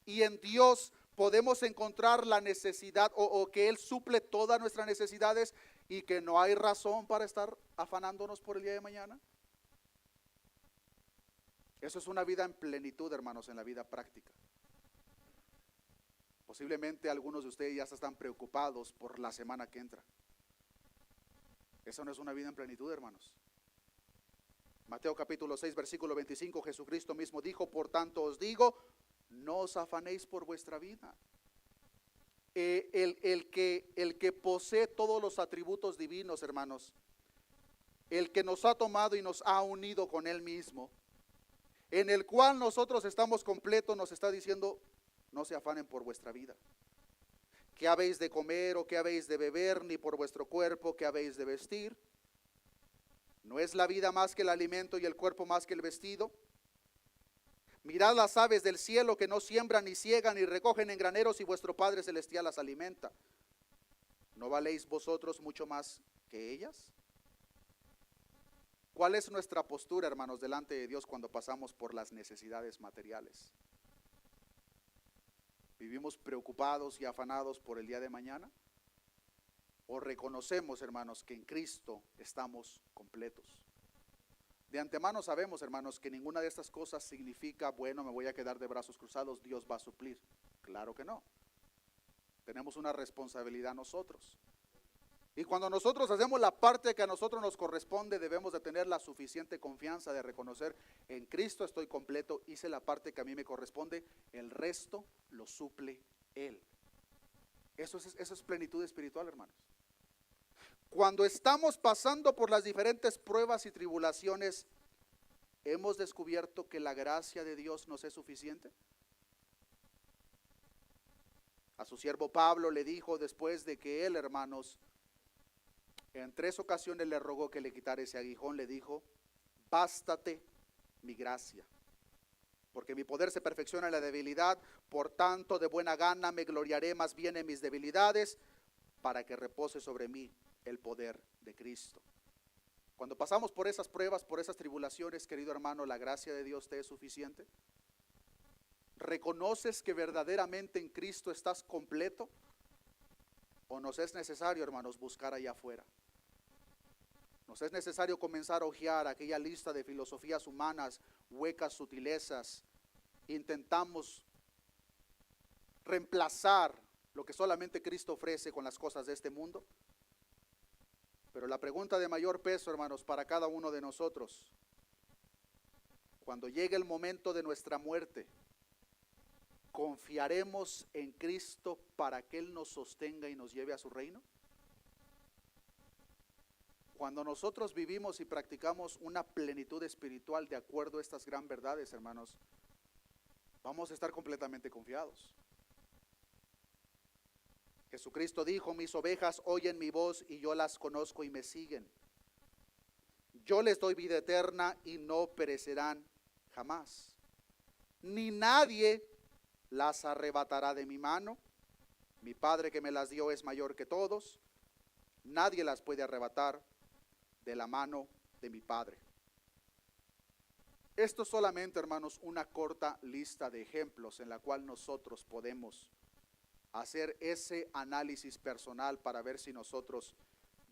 y en Dios podemos encontrar la necesidad o que Él suple todas nuestras necesidades y que no hay razón para estar afanándonos por el día de mañana. Eso es una vida en plenitud, hermanos, en la vida práctica. Posiblemente algunos de ustedes ya están preocupados por la semana que entra. Eso no es una vida en plenitud, hermanos. Mateo capítulo 6, versículo 25, Jesucristo mismo dijo: por tanto os digo, no os afanéis por vuestra vida. El que posee todos los atributos divinos, hermanos, el que nos ha tomado y nos ha unido con Él mismo, en el cual nosotros estamos completos, nos está diciendo: no se afanen por vuestra vida. ¿Qué habéis de comer o qué habéis de beber? Ni por vuestro cuerpo, ¿qué habéis de vestir? ¿No es la vida más que el alimento y el cuerpo más que el vestido? Mirad las aves del cielo, que no siembran ni ciegan ni recogen en graneros, y vuestro Padre Celestial las alimenta. ¿No valéis vosotros mucho más que ellas? ¿Cuál es nuestra postura, hermanos, delante de Dios cuando pasamos por las necesidades materiales? ¿Vivimos preocupados y afanados por el día de mañana? ¿O reconocemos, hermanos, que en Cristo estamos completos? De antemano sabemos, hermanos, que ninguna de estas cosas significa: bueno, me voy a quedar de brazos cruzados, Dios va a suplir. Claro que no. Tenemos una responsabilidad nosotros. Y cuando nosotros hacemos la parte que a nosotros nos corresponde, debemos de tener la suficiente confianza de reconocer: en Cristo estoy completo, hice la parte que a mí me corresponde, el resto lo suple Él. Eso es plenitud espiritual, hermanos. Cuando estamos pasando por las diferentes pruebas y tribulaciones, ¿hemos descubierto que la gracia de Dios nos es suficiente? A su siervo Pablo le dijo, después de que él, hermanos, en 3 ocasiones le rogó que le quitara ese aguijón, le dijo: bástate mi gracia, porque mi poder se perfecciona en la debilidad. Por tanto, de buena gana me gloriaré más bien en mis debilidades, para que repose sobre mí el poder de Cristo. Cuando pasamos por esas pruebas, por esas tribulaciones, querido hermano, ¿la gracia de Dios te es suficiente? ¿Reconoces que verdaderamente en Cristo estás completo? ¿O nos es necesario, hermanos, buscar allá afuera? Nos es necesario comenzar a hojear aquella lista de filosofías humanas, huecas sutilezas. Intentamos reemplazar lo que solamente Cristo ofrece con las cosas de este mundo. Pero la pregunta de mayor peso, hermanos, para cada uno de nosotros: cuando llegue el momento de nuestra muerte, ¿confiaremos en Cristo para que Él nos sostenga y nos lleve a su reino? Cuando nosotros vivimos y practicamos una plenitud espiritual de acuerdo a estas gran verdades, hermanos, vamos a estar completamente confiados. Jesucristo dijo: mis ovejas oyen mi voz y yo las conozco y me siguen. Yo les doy vida eterna y no perecerán jamás. Ni nadie las arrebatará de mi mano. Mi Padre que me las dio es mayor que todos. Nadie las puede arrebatar de la mano de mi Padre. Esto solamente, hermanos, una corta lista de ejemplos en la cual nosotros podemos hacer ese análisis personal para ver si nosotros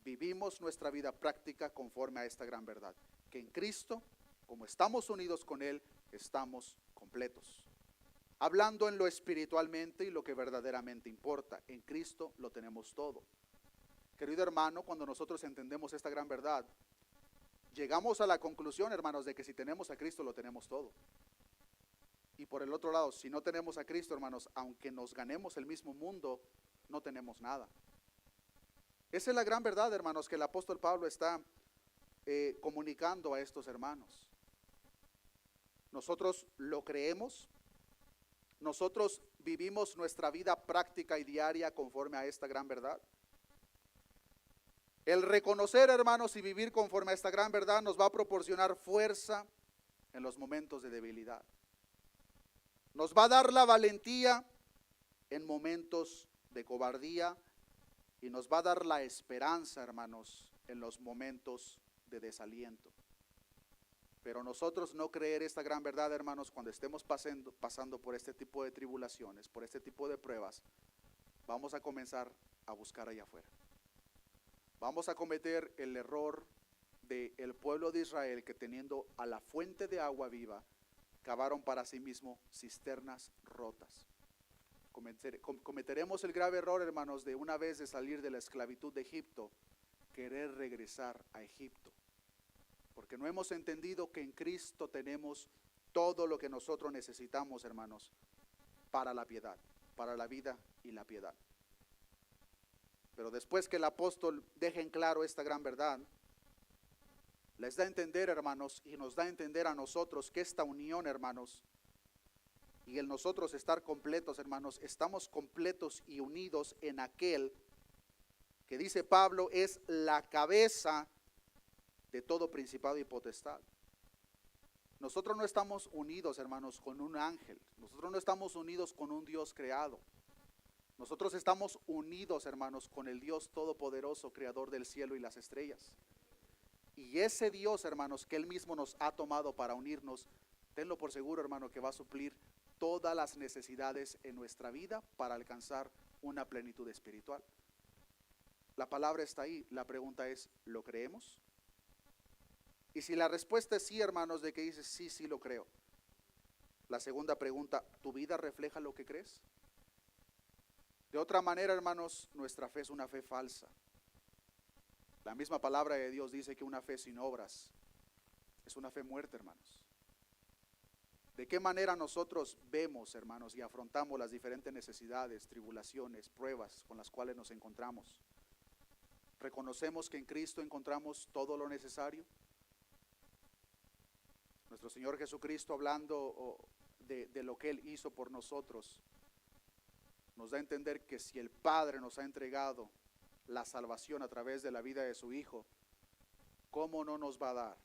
vivimos nuestra vida práctica conforme a esta gran verdad, que en Cristo, como estamos unidos con Él, estamos completos. Hablando en lo espiritualmente y lo que verdaderamente importa, en Cristo lo tenemos todo. Querido hermano, cuando nosotros entendemos esta gran verdad, llegamos a la conclusión, hermanos, de que si tenemos a Cristo lo tenemos todo. Y por el otro lado, si no tenemos a Cristo, hermanos, aunque nos ganemos el mismo mundo, no tenemos nada. Esa es la gran verdad, hermanos, que el apóstol Pablo está comunicando a estos hermanos. Nosotros lo creemos, nosotros vivimos nuestra vida práctica y diaria conforme a esta gran verdad. El reconocer, hermanos, y vivir conforme a esta gran verdad nos va a proporcionar fuerza en los momentos de debilidad. Nos va a dar la valentía en momentos de cobardía y nos va a dar la esperanza, hermanos, en los momentos de desaliento. Pero nosotros no creer esta gran verdad, hermanos, cuando estemos pasando por este tipo de tribulaciones, por este tipo de pruebas, vamos a comenzar a buscar allá afuera. Vamos a cometer el error del pueblo de Israel, que teniendo a la fuente de agua viva, cavaron para sí mismos cisternas rotas. Cometeremos el grave error, hermanos, de una vez de salir de la esclavitud de Egipto, querer regresar a Egipto. Porque no hemos entendido que en Cristo tenemos todo lo que nosotros necesitamos, hermanos, para la piedad, para la vida y la piedad. Pero después que el apóstol deje en claro esta gran verdad, les da a entender, hermanos, y nos da a entender a nosotros que esta unión, hermanos, y el nosotros estar completos, hermanos, estamos completos y unidos en aquel que, dice Pablo, es la cabeza de todo principado y potestad. Nosotros no estamos unidos, hermanos, con un ángel. Nosotros no estamos unidos con un Dios creado. Nosotros estamos unidos, hermanos, con el Dios todopoderoso, creador del cielo y las estrellas. Y ese Dios, hermanos, que Él mismo nos ha tomado para unirnos, tenlo por seguro, hermano, que va a suplir todas las necesidades en nuestra vida para alcanzar una plenitud espiritual. La palabra está ahí. La pregunta es, ¿lo creemos? Y si la respuesta es sí, hermanos, de que dices sí, sí lo creo. La segunda pregunta, ¿tu vida refleja lo que crees? De otra manera, hermanos, nuestra fe es una fe falsa. La misma palabra de Dios dice que una fe sin obras es una fe muerta, hermanos. ¿De qué manera nosotros vemos, hermanos, y afrontamos las diferentes necesidades, tribulaciones, pruebas con las cuales nos encontramos? ¿Reconocemos que en Cristo encontramos todo lo necesario? Nuestro Señor Jesucristo, hablando de lo que Él hizo por nosotros, nos da a entender que si el Padre nos ha entregado la salvación a través de la vida de su Hijo, ¿cómo no nos va a dar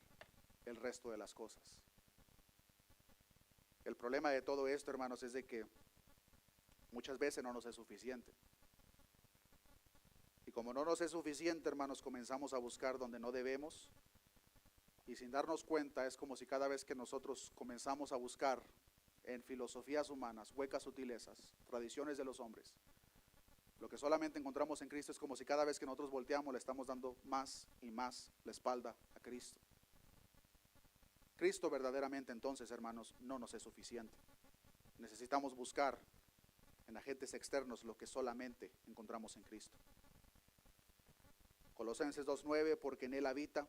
el resto de las cosas? El problema de todo esto, hermanos, es de que muchas veces no nos es suficiente. Y como no nos es suficiente, hermanos, comenzamos a buscar donde no debemos. Y sin darnos cuenta, es como si cada vez que nosotros comenzamos a buscar en filosofías humanas, huecas sutilezas, tradiciones de los hombres, lo que solamente encontramos en Cristo, es como si cada vez que nosotros volteamos le estamos dando más y más la espalda a Cristo. Cristo verdaderamente, entonces, hermanos, no nos es suficiente. Necesitamos buscar en agentes externos lo que solamente encontramos en Cristo. Colosenses 2:9, porque en Él habita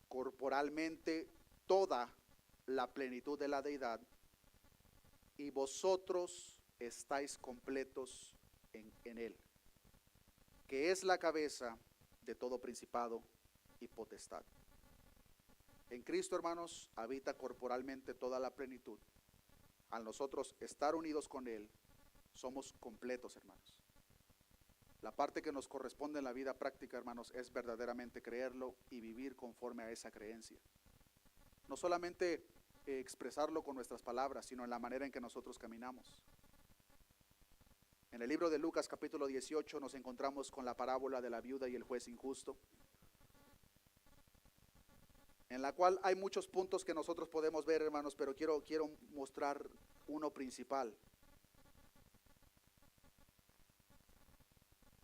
corporalmente toda la plenitud de la deidad, y vosotros estáis completos en Él, que es la cabeza de todo principado y potestad. En Cristo, hermanos, habita corporalmente toda la plenitud. Al nosotros estar unidos con Él, somos completos, hermanos. La parte que nos corresponde en la vida práctica, hermanos, es verdaderamente creerlo y vivir conforme a esa creencia. No solamente expresarlo con nuestras palabras, sino en la manera en que nosotros caminamos. En el libro de Lucas capítulo 18 nos encontramos con la parábola de la viuda y el juez injusto, en la cual hay muchos puntos que nosotros podemos ver, hermanos, pero quiero mostrar uno principal.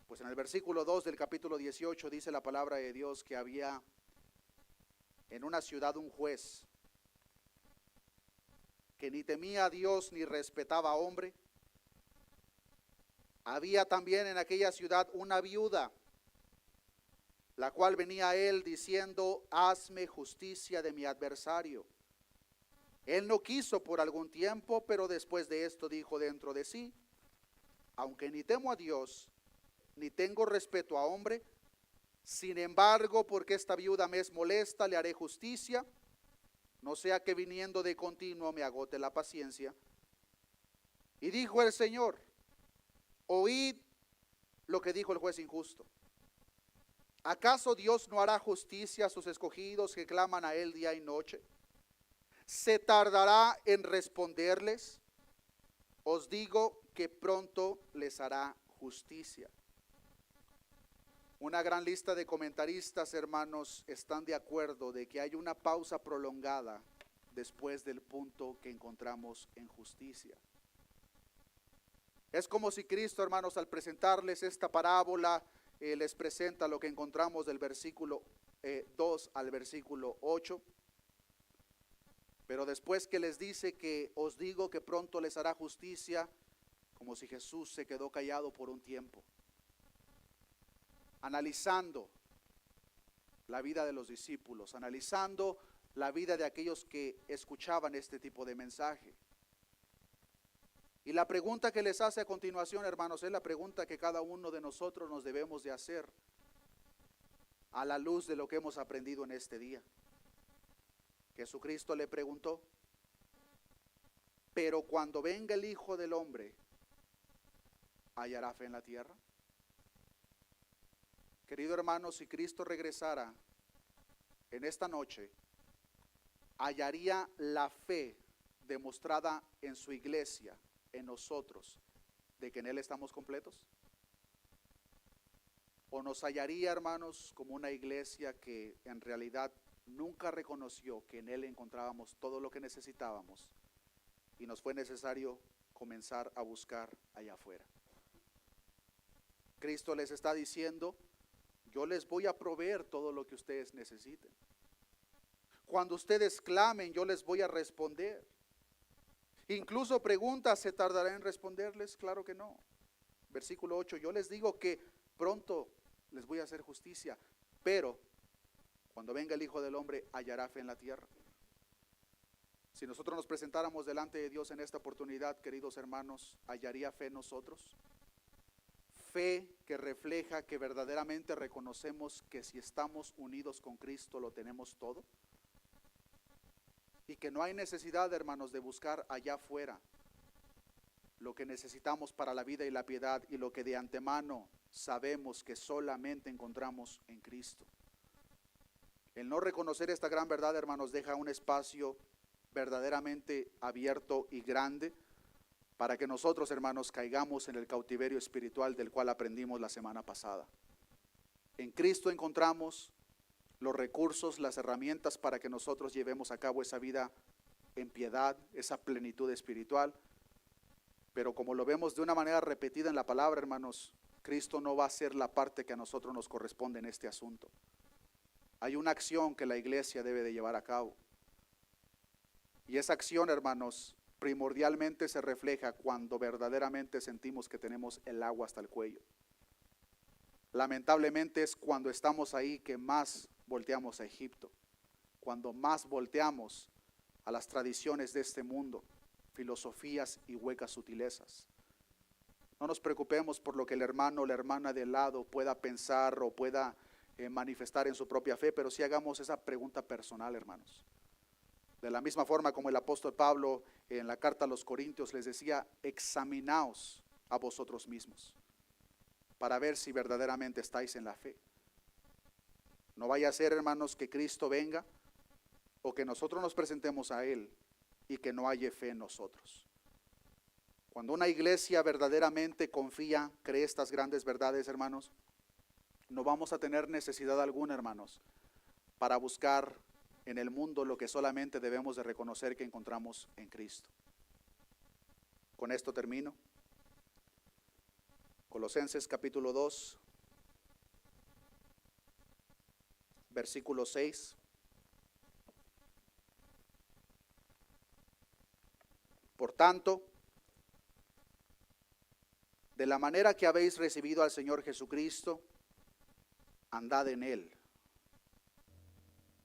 Pues en el versículo 2 del capítulo 18 dice la palabra de Dios que había en una ciudad un juez que ni temía a Dios ni respetaba a hombre. Había también en aquella ciudad una viuda, la cual venía a él diciendo: hazme justicia de mi adversario. Él no quiso por algún tiempo, pero después de esto dijo dentro de sí: aunque ni temo a Dios, ni tengo respeto a hombre, sin embargo, porque esta viuda me es molesta, le haré justicia, no sea que viniendo de continuo me agote la paciencia. Y dijo el Señor: oíd lo que dijo el juez injusto. ¿Acaso Dios no hará justicia a sus escogidos que claman a Él día y noche? ¿Se tardará en responderles? Os digo que pronto les hará justicia. Una gran lista de comentaristas, hermanos, están de acuerdo de que hay una pausa prolongada después del punto que encontramos en justicia. Es como si Cristo, hermanos, al presentarles esta parábola, les presenta lo que encontramos del versículo 2 al versículo 8. Pero después que les dice que os digo que pronto les hará justicia, como si Jesús se quedó callado por un tiempo, analizando la vida de los discípulos, analizando la vida de aquellos que escuchaban este tipo de mensaje. Y la pregunta que les hace a continuación, hermanos, es la pregunta que cada uno de nosotros nos debemos de hacer a la luz de lo que hemos aprendido en este día. Jesucristo le preguntó: pero cuando venga el Hijo del Hombre, ¿hallará fe en la tierra? Querido hermano, si Cristo regresara en esta noche, ¿hallaría la fe demostrada en su iglesia, en nosotros, de que en Él estamos completos? ¿O nos hallaría, hermanos, como una iglesia que en realidad nunca reconoció que en Él encontrábamos todo lo que necesitábamos y nos fue necesario comenzar a buscar allá afuera? Cristo les está diciendo: yo les voy a proveer todo lo que ustedes necesiten. Cuando ustedes clamen, yo les voy a responder. Incluso pregunta: ¿se tardará en responderles? Claro que no. Versículo 8: yo les digo que pronto les voy a hacer justicia, pero cuando venga el Hijo del Hombre, ¿hallará fe en la tierra? Si nosotros nos presentáramos delante de Dios en esta oportunidad, queridos hermanos, ¿hallaría fe en nosotros? Fe que refleja que verdaderamente reconocemos que si estamos unidos con Cristo lo tenemos todo, y que no hay necesidad, hermanos, de buscar allá afuera lo que necesitamos para la vida y la piedad, y lo que de antemano sabemos que solamente encontramos en Cristo. El no reconocer esta gran verdad, hermanos, deja un espacio verdaderamente abierto y grande para que nosotros, hermanos, caigamos en el cautiverio espiritual del cual aprendimos la semana pasada. En Cristo encontramos los recursos, las herramientas para que nosotros llevemos a cabo esa vida en piedad, esa plenitud espiritual. Pero como lo vemos de una manera repetida en la palabra, hermanos, Cristo no va a ser la parte que a nosotros nos corresponde en este asunto. Hay una acción que la iglesia debe de llevar a cabo. Y esa acción, hermanos, primordialmente se refleja cuando verdaderamente sentimos que tenemos el agua hasta el cuello. Lamentablemente es cuando estamos ahí que más volteamos a Egipto, cuando más volteamos a las tradiciones de este mundo, filosofías y huecas sutilezas. No nos preocupemos por lo que el hermano o la hermana de lado pueda pensar o pueda manifestar en su propia fe, pero sí hagamos esa pregunta personal, hermanos. De la misma forma como el apóstol Pablo en la carta a los Corintios les decía, examinaos a vosotros mismos para ver si verdaderamente estáis en la fe. No vaya a ser, hermanos, que Cristo venga o que nosotros nos presentemos a Él y que no haya fe en nosotros. Cuando una iglesia verdaderamente confía, cree estas grandes verdades, hermanos, no vamos a tener necesidad alguna, hermanos, para buscar en el mundo lo que solamente debemos de reconocer que encontramos en Cristo. Con esto termino. Colosenses capítulo 2, versículo 6. Por tanto, de la manera que habéis recibido al Señor Jesucristo, andad en Él.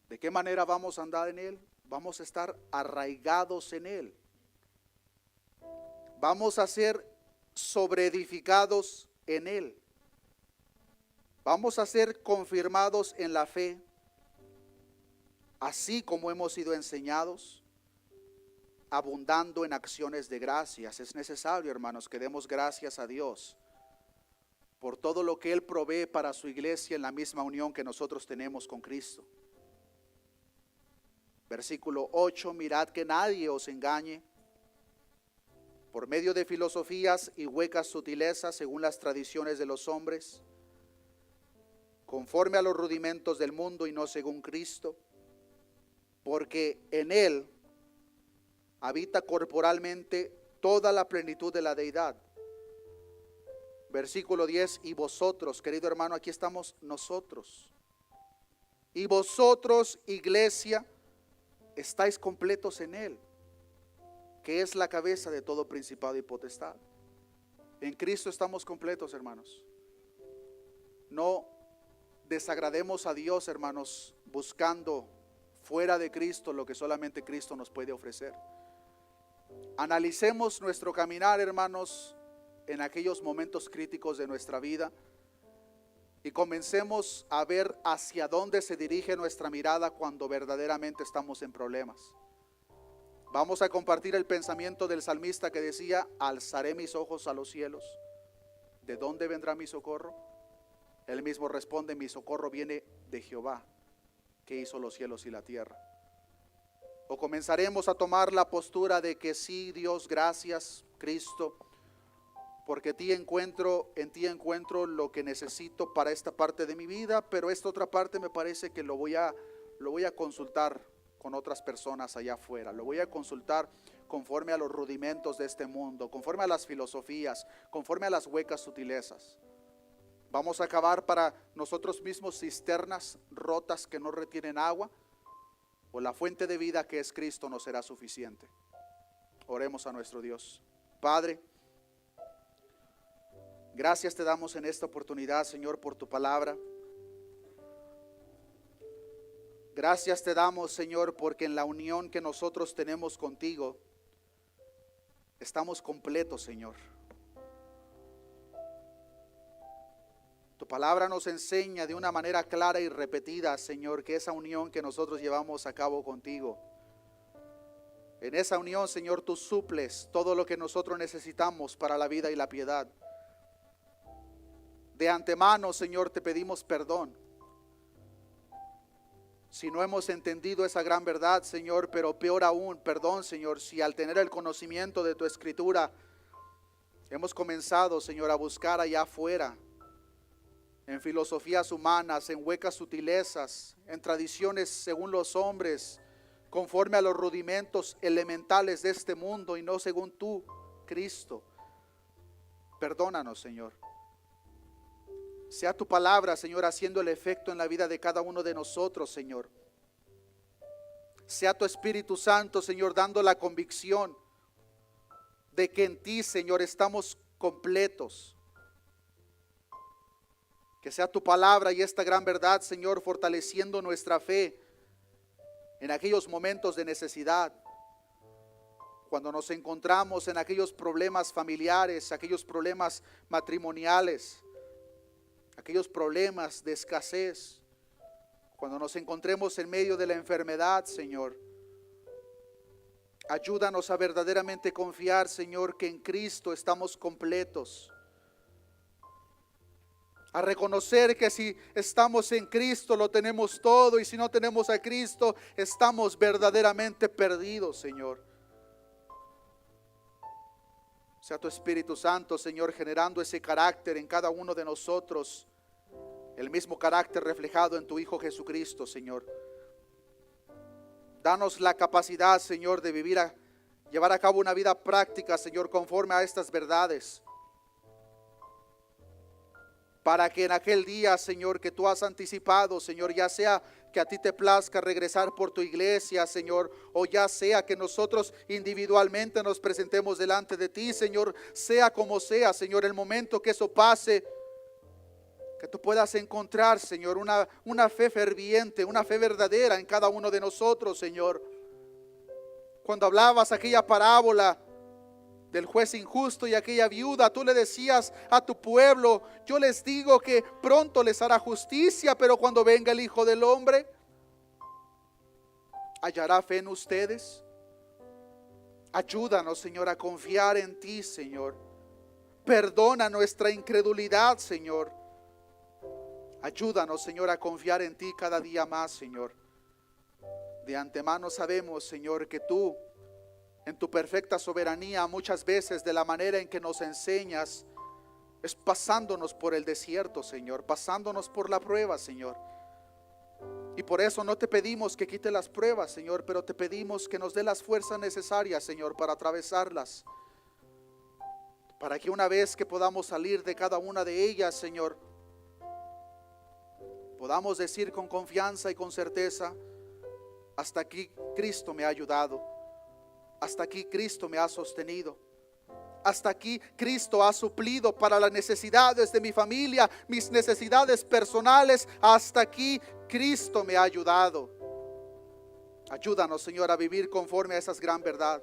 ¿De qué manera vamos a andar en Él? Vamos a estar arraigados en Él. Vamos a ser sobreedificados en Él. Vamos a ser confirmados en la fe, así como hemos sido enseñados, abundando en acciones de gracias. Es necesario, hermanos, que demos gracias a Dios por todo lo que Él provee para su iglesia en la misma unión que nosotros tenemos con Cristo. Versículo 8, mirad que nadie os engañe por medio de filosofías y huecas sutilezas según las tradiciones de los hombres, conforme a los rudimentos del mundo y no según Cristo, porque en Él habita corporalmente toda la plenitud de la deidad. Versículo 10, y vosotros, querido hermano, aquí estamos nosotros. Y vosotros, iglesia, estáis completos en Él, que es la cabeza de todo principado y potestad. En Cristo estamos completos, hermanos. No desagrademos a Dios, hermanos, buscando fuera de Cristo lo que solamente Cristo nos puede ofrecer. Analicemos nuestro caminar, hermanos, en aquellos momentos críticos de nuestra vida y comencemos a ver hacia dónde se dirige nuestra mirada cuando verdaderamente estamos en problemas. Vamos a compartir el pensamiento del salmista que decía, alzaré mis ojos a los cielos. ¿De dónde vendrá mi socorro? Él mismo responde, mi socorro viene de Jehová, que hizo los cielos y la tierra. O comenzaremos a tomar la postura de que sí, Dios, gracias, Cristo, porque en ti encuentro lo que necesito para esta parte de mi vida, pero esta otra parte me parece que lo voy a consultar con otras personas allá afuera, lo voy a consultar conforme a los rudimentos de este mundo, conforme a las filosofías, conforme a las huecas sutilezas. Vamos a acabar para nosotros mismos cisternas rotas que no retienen agua, o la fuente de vida que es Cristo nos será suficiente. Oremos a nuestro Dios. Padre, gracias te damos en esta oportunidad, Señor, por tu palabra. Gracias te damos, Señor, porque en la unión que nosotros tenemos contigo, estamos completos, Señor. Tu palabra nos enseña de una manera clara y repetida, Señor, que esa unión que nosotros llevamos a cabo contigo, en esa unión, Señor, tú suples todo lo que nosotros necesitamos para la vida y la piedad. De antemano, Señor, te pedimos perdón si no hemos entendido esa gran verdad, Señor, pero peor aún, perdón, Señor, si al tener el conocimiento de tu escritura hemos comenzado, Señor, a buscar allá afuera, en filosofías humanas, en huecas sutilezas, en tradiciones según los hombres, conforme a los rudimentos elementales de este mundo y no según tú, Cristo. Perdónanos, Señor. Sea tu palabra, Señor, haciendo el efecto en la vida de cada uno de nosotros, Señor. Sea tu Espíritu Santo, Señor, dando la convicción de que en ti, Señor, estamos completos. Que sea tu palabra y esta gran verdad, Señor, fortaleciendo nuestra fe en aquellos momentos de necesidad. cuando nos encontramos en aquellos problemas familiares, aquellos problemas matrimoniales, aquellos problemas de escasez, cuando nos encontremos en medio de la enfermedad, Señor. Ayúdanos a verdaderamente confiar, Señor, que en Cristo estamos completos. A reconocer que si estamos en Cristo lo tenemos todo, y si no tenemos a Cristo estamos verdaderamente perdidos, Señor. Sea tu Espíritu Santo, Señor, generando ese carácter en cada uno de nosotros, el mismo carácter reflejado en tu Hijo Jesucristo, Señor. Danos la capacidad, Señor, de llevar a cabo una vida práctica, Señor, conforme a estas verdades, para que en aquel día, Señor, que tú has anticipado, Señor, ya sea que a ti te plazca regresar por tu iglesia, Señor, o ya sea que nosotros individualmente nos presentemos delante de ti, Señor, sea como sea, Señor, el momento que eso pase, que tú puedas encontrar, Señor, una fe ferviente, una fe verdadera en cada uno de nosotros, Señor. Cuando hablabas aquella parábola del juez injusto y aquella viuda, tú le decías a tu pueblo: yo les digo que pronto les hará justicia, pero cuando venga el Hijo del Hombre, ¿hallará fe en ustedes? Ayúdanos, Señor, a confiar en ti, Señor. Perdona nuestra incredulidad, Señor. Ayúdanos, Señor, a confiar en ti cada día más, Señor. De antemano sabemos, Señor, que tú, en tu perfecta soberanía, muchas veces de la manera en que nos enseñas es pasándonos por el desierto, Señor, pasándonos por la prueba, Señor. Y por eso no te pedimos que quite las pruebas, Señor, pero te pedimos que nos dé las fuerzas necesarias, Señor, para atravesarlas, para que una vez que podamos salir de cada una de ellas, Señor, podamos decir con confianza y con certeza: hasta aquí Cristo me ha ayudado, hasta aquí Cristo me ha sostenido, hasta aquí Cristo ha suplido para las necesidades de mi familia, mis necesidades personales, hasta aquí Cristo me ha ayudado. Ayúdanos, Señor, a vivir conforme a esa gran verdad.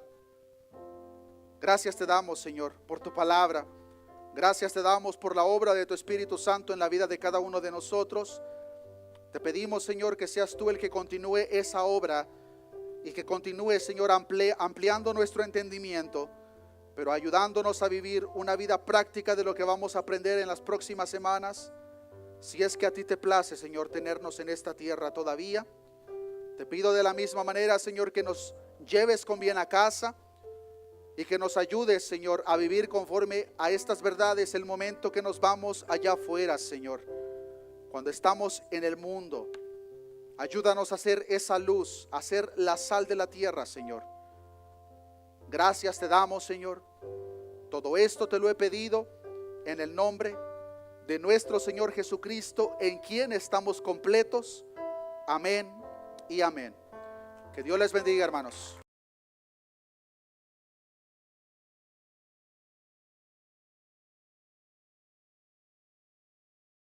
Gracias te damos, Señor, por tu palabra. Gracias te damos por la obra de tu Espíritu Santo en la vida de cada uno de nosotros. Te pedimos, Señor, que seas tú el que continúe esa obra y que continúe, Señor, ampliando nuestro entendimiento, pero ayudándonos a vivir una vida práctica de lo que vamos a aprender en las próximas semanas. Si es que a ti te place, Señor, tenernos en esta tierra todavía, te pido de la misma manera, Señor, que nos lleves con bien a casa y que nos ayudes, Señor, a vivir conforme a estas verdades el momento que nos vamos allá afuera, Señor. Cuando estamos en el mundo, ayúdanos a ser esa luz, a ser la sal de la tierra, Señor. Gracias te damos, Señor. Todo esto te lo he pedido en el nombre de nuestro Señor Jesucristo, en quien estamos completos. Amén y amén. Que Dios les bendiga, hermanos.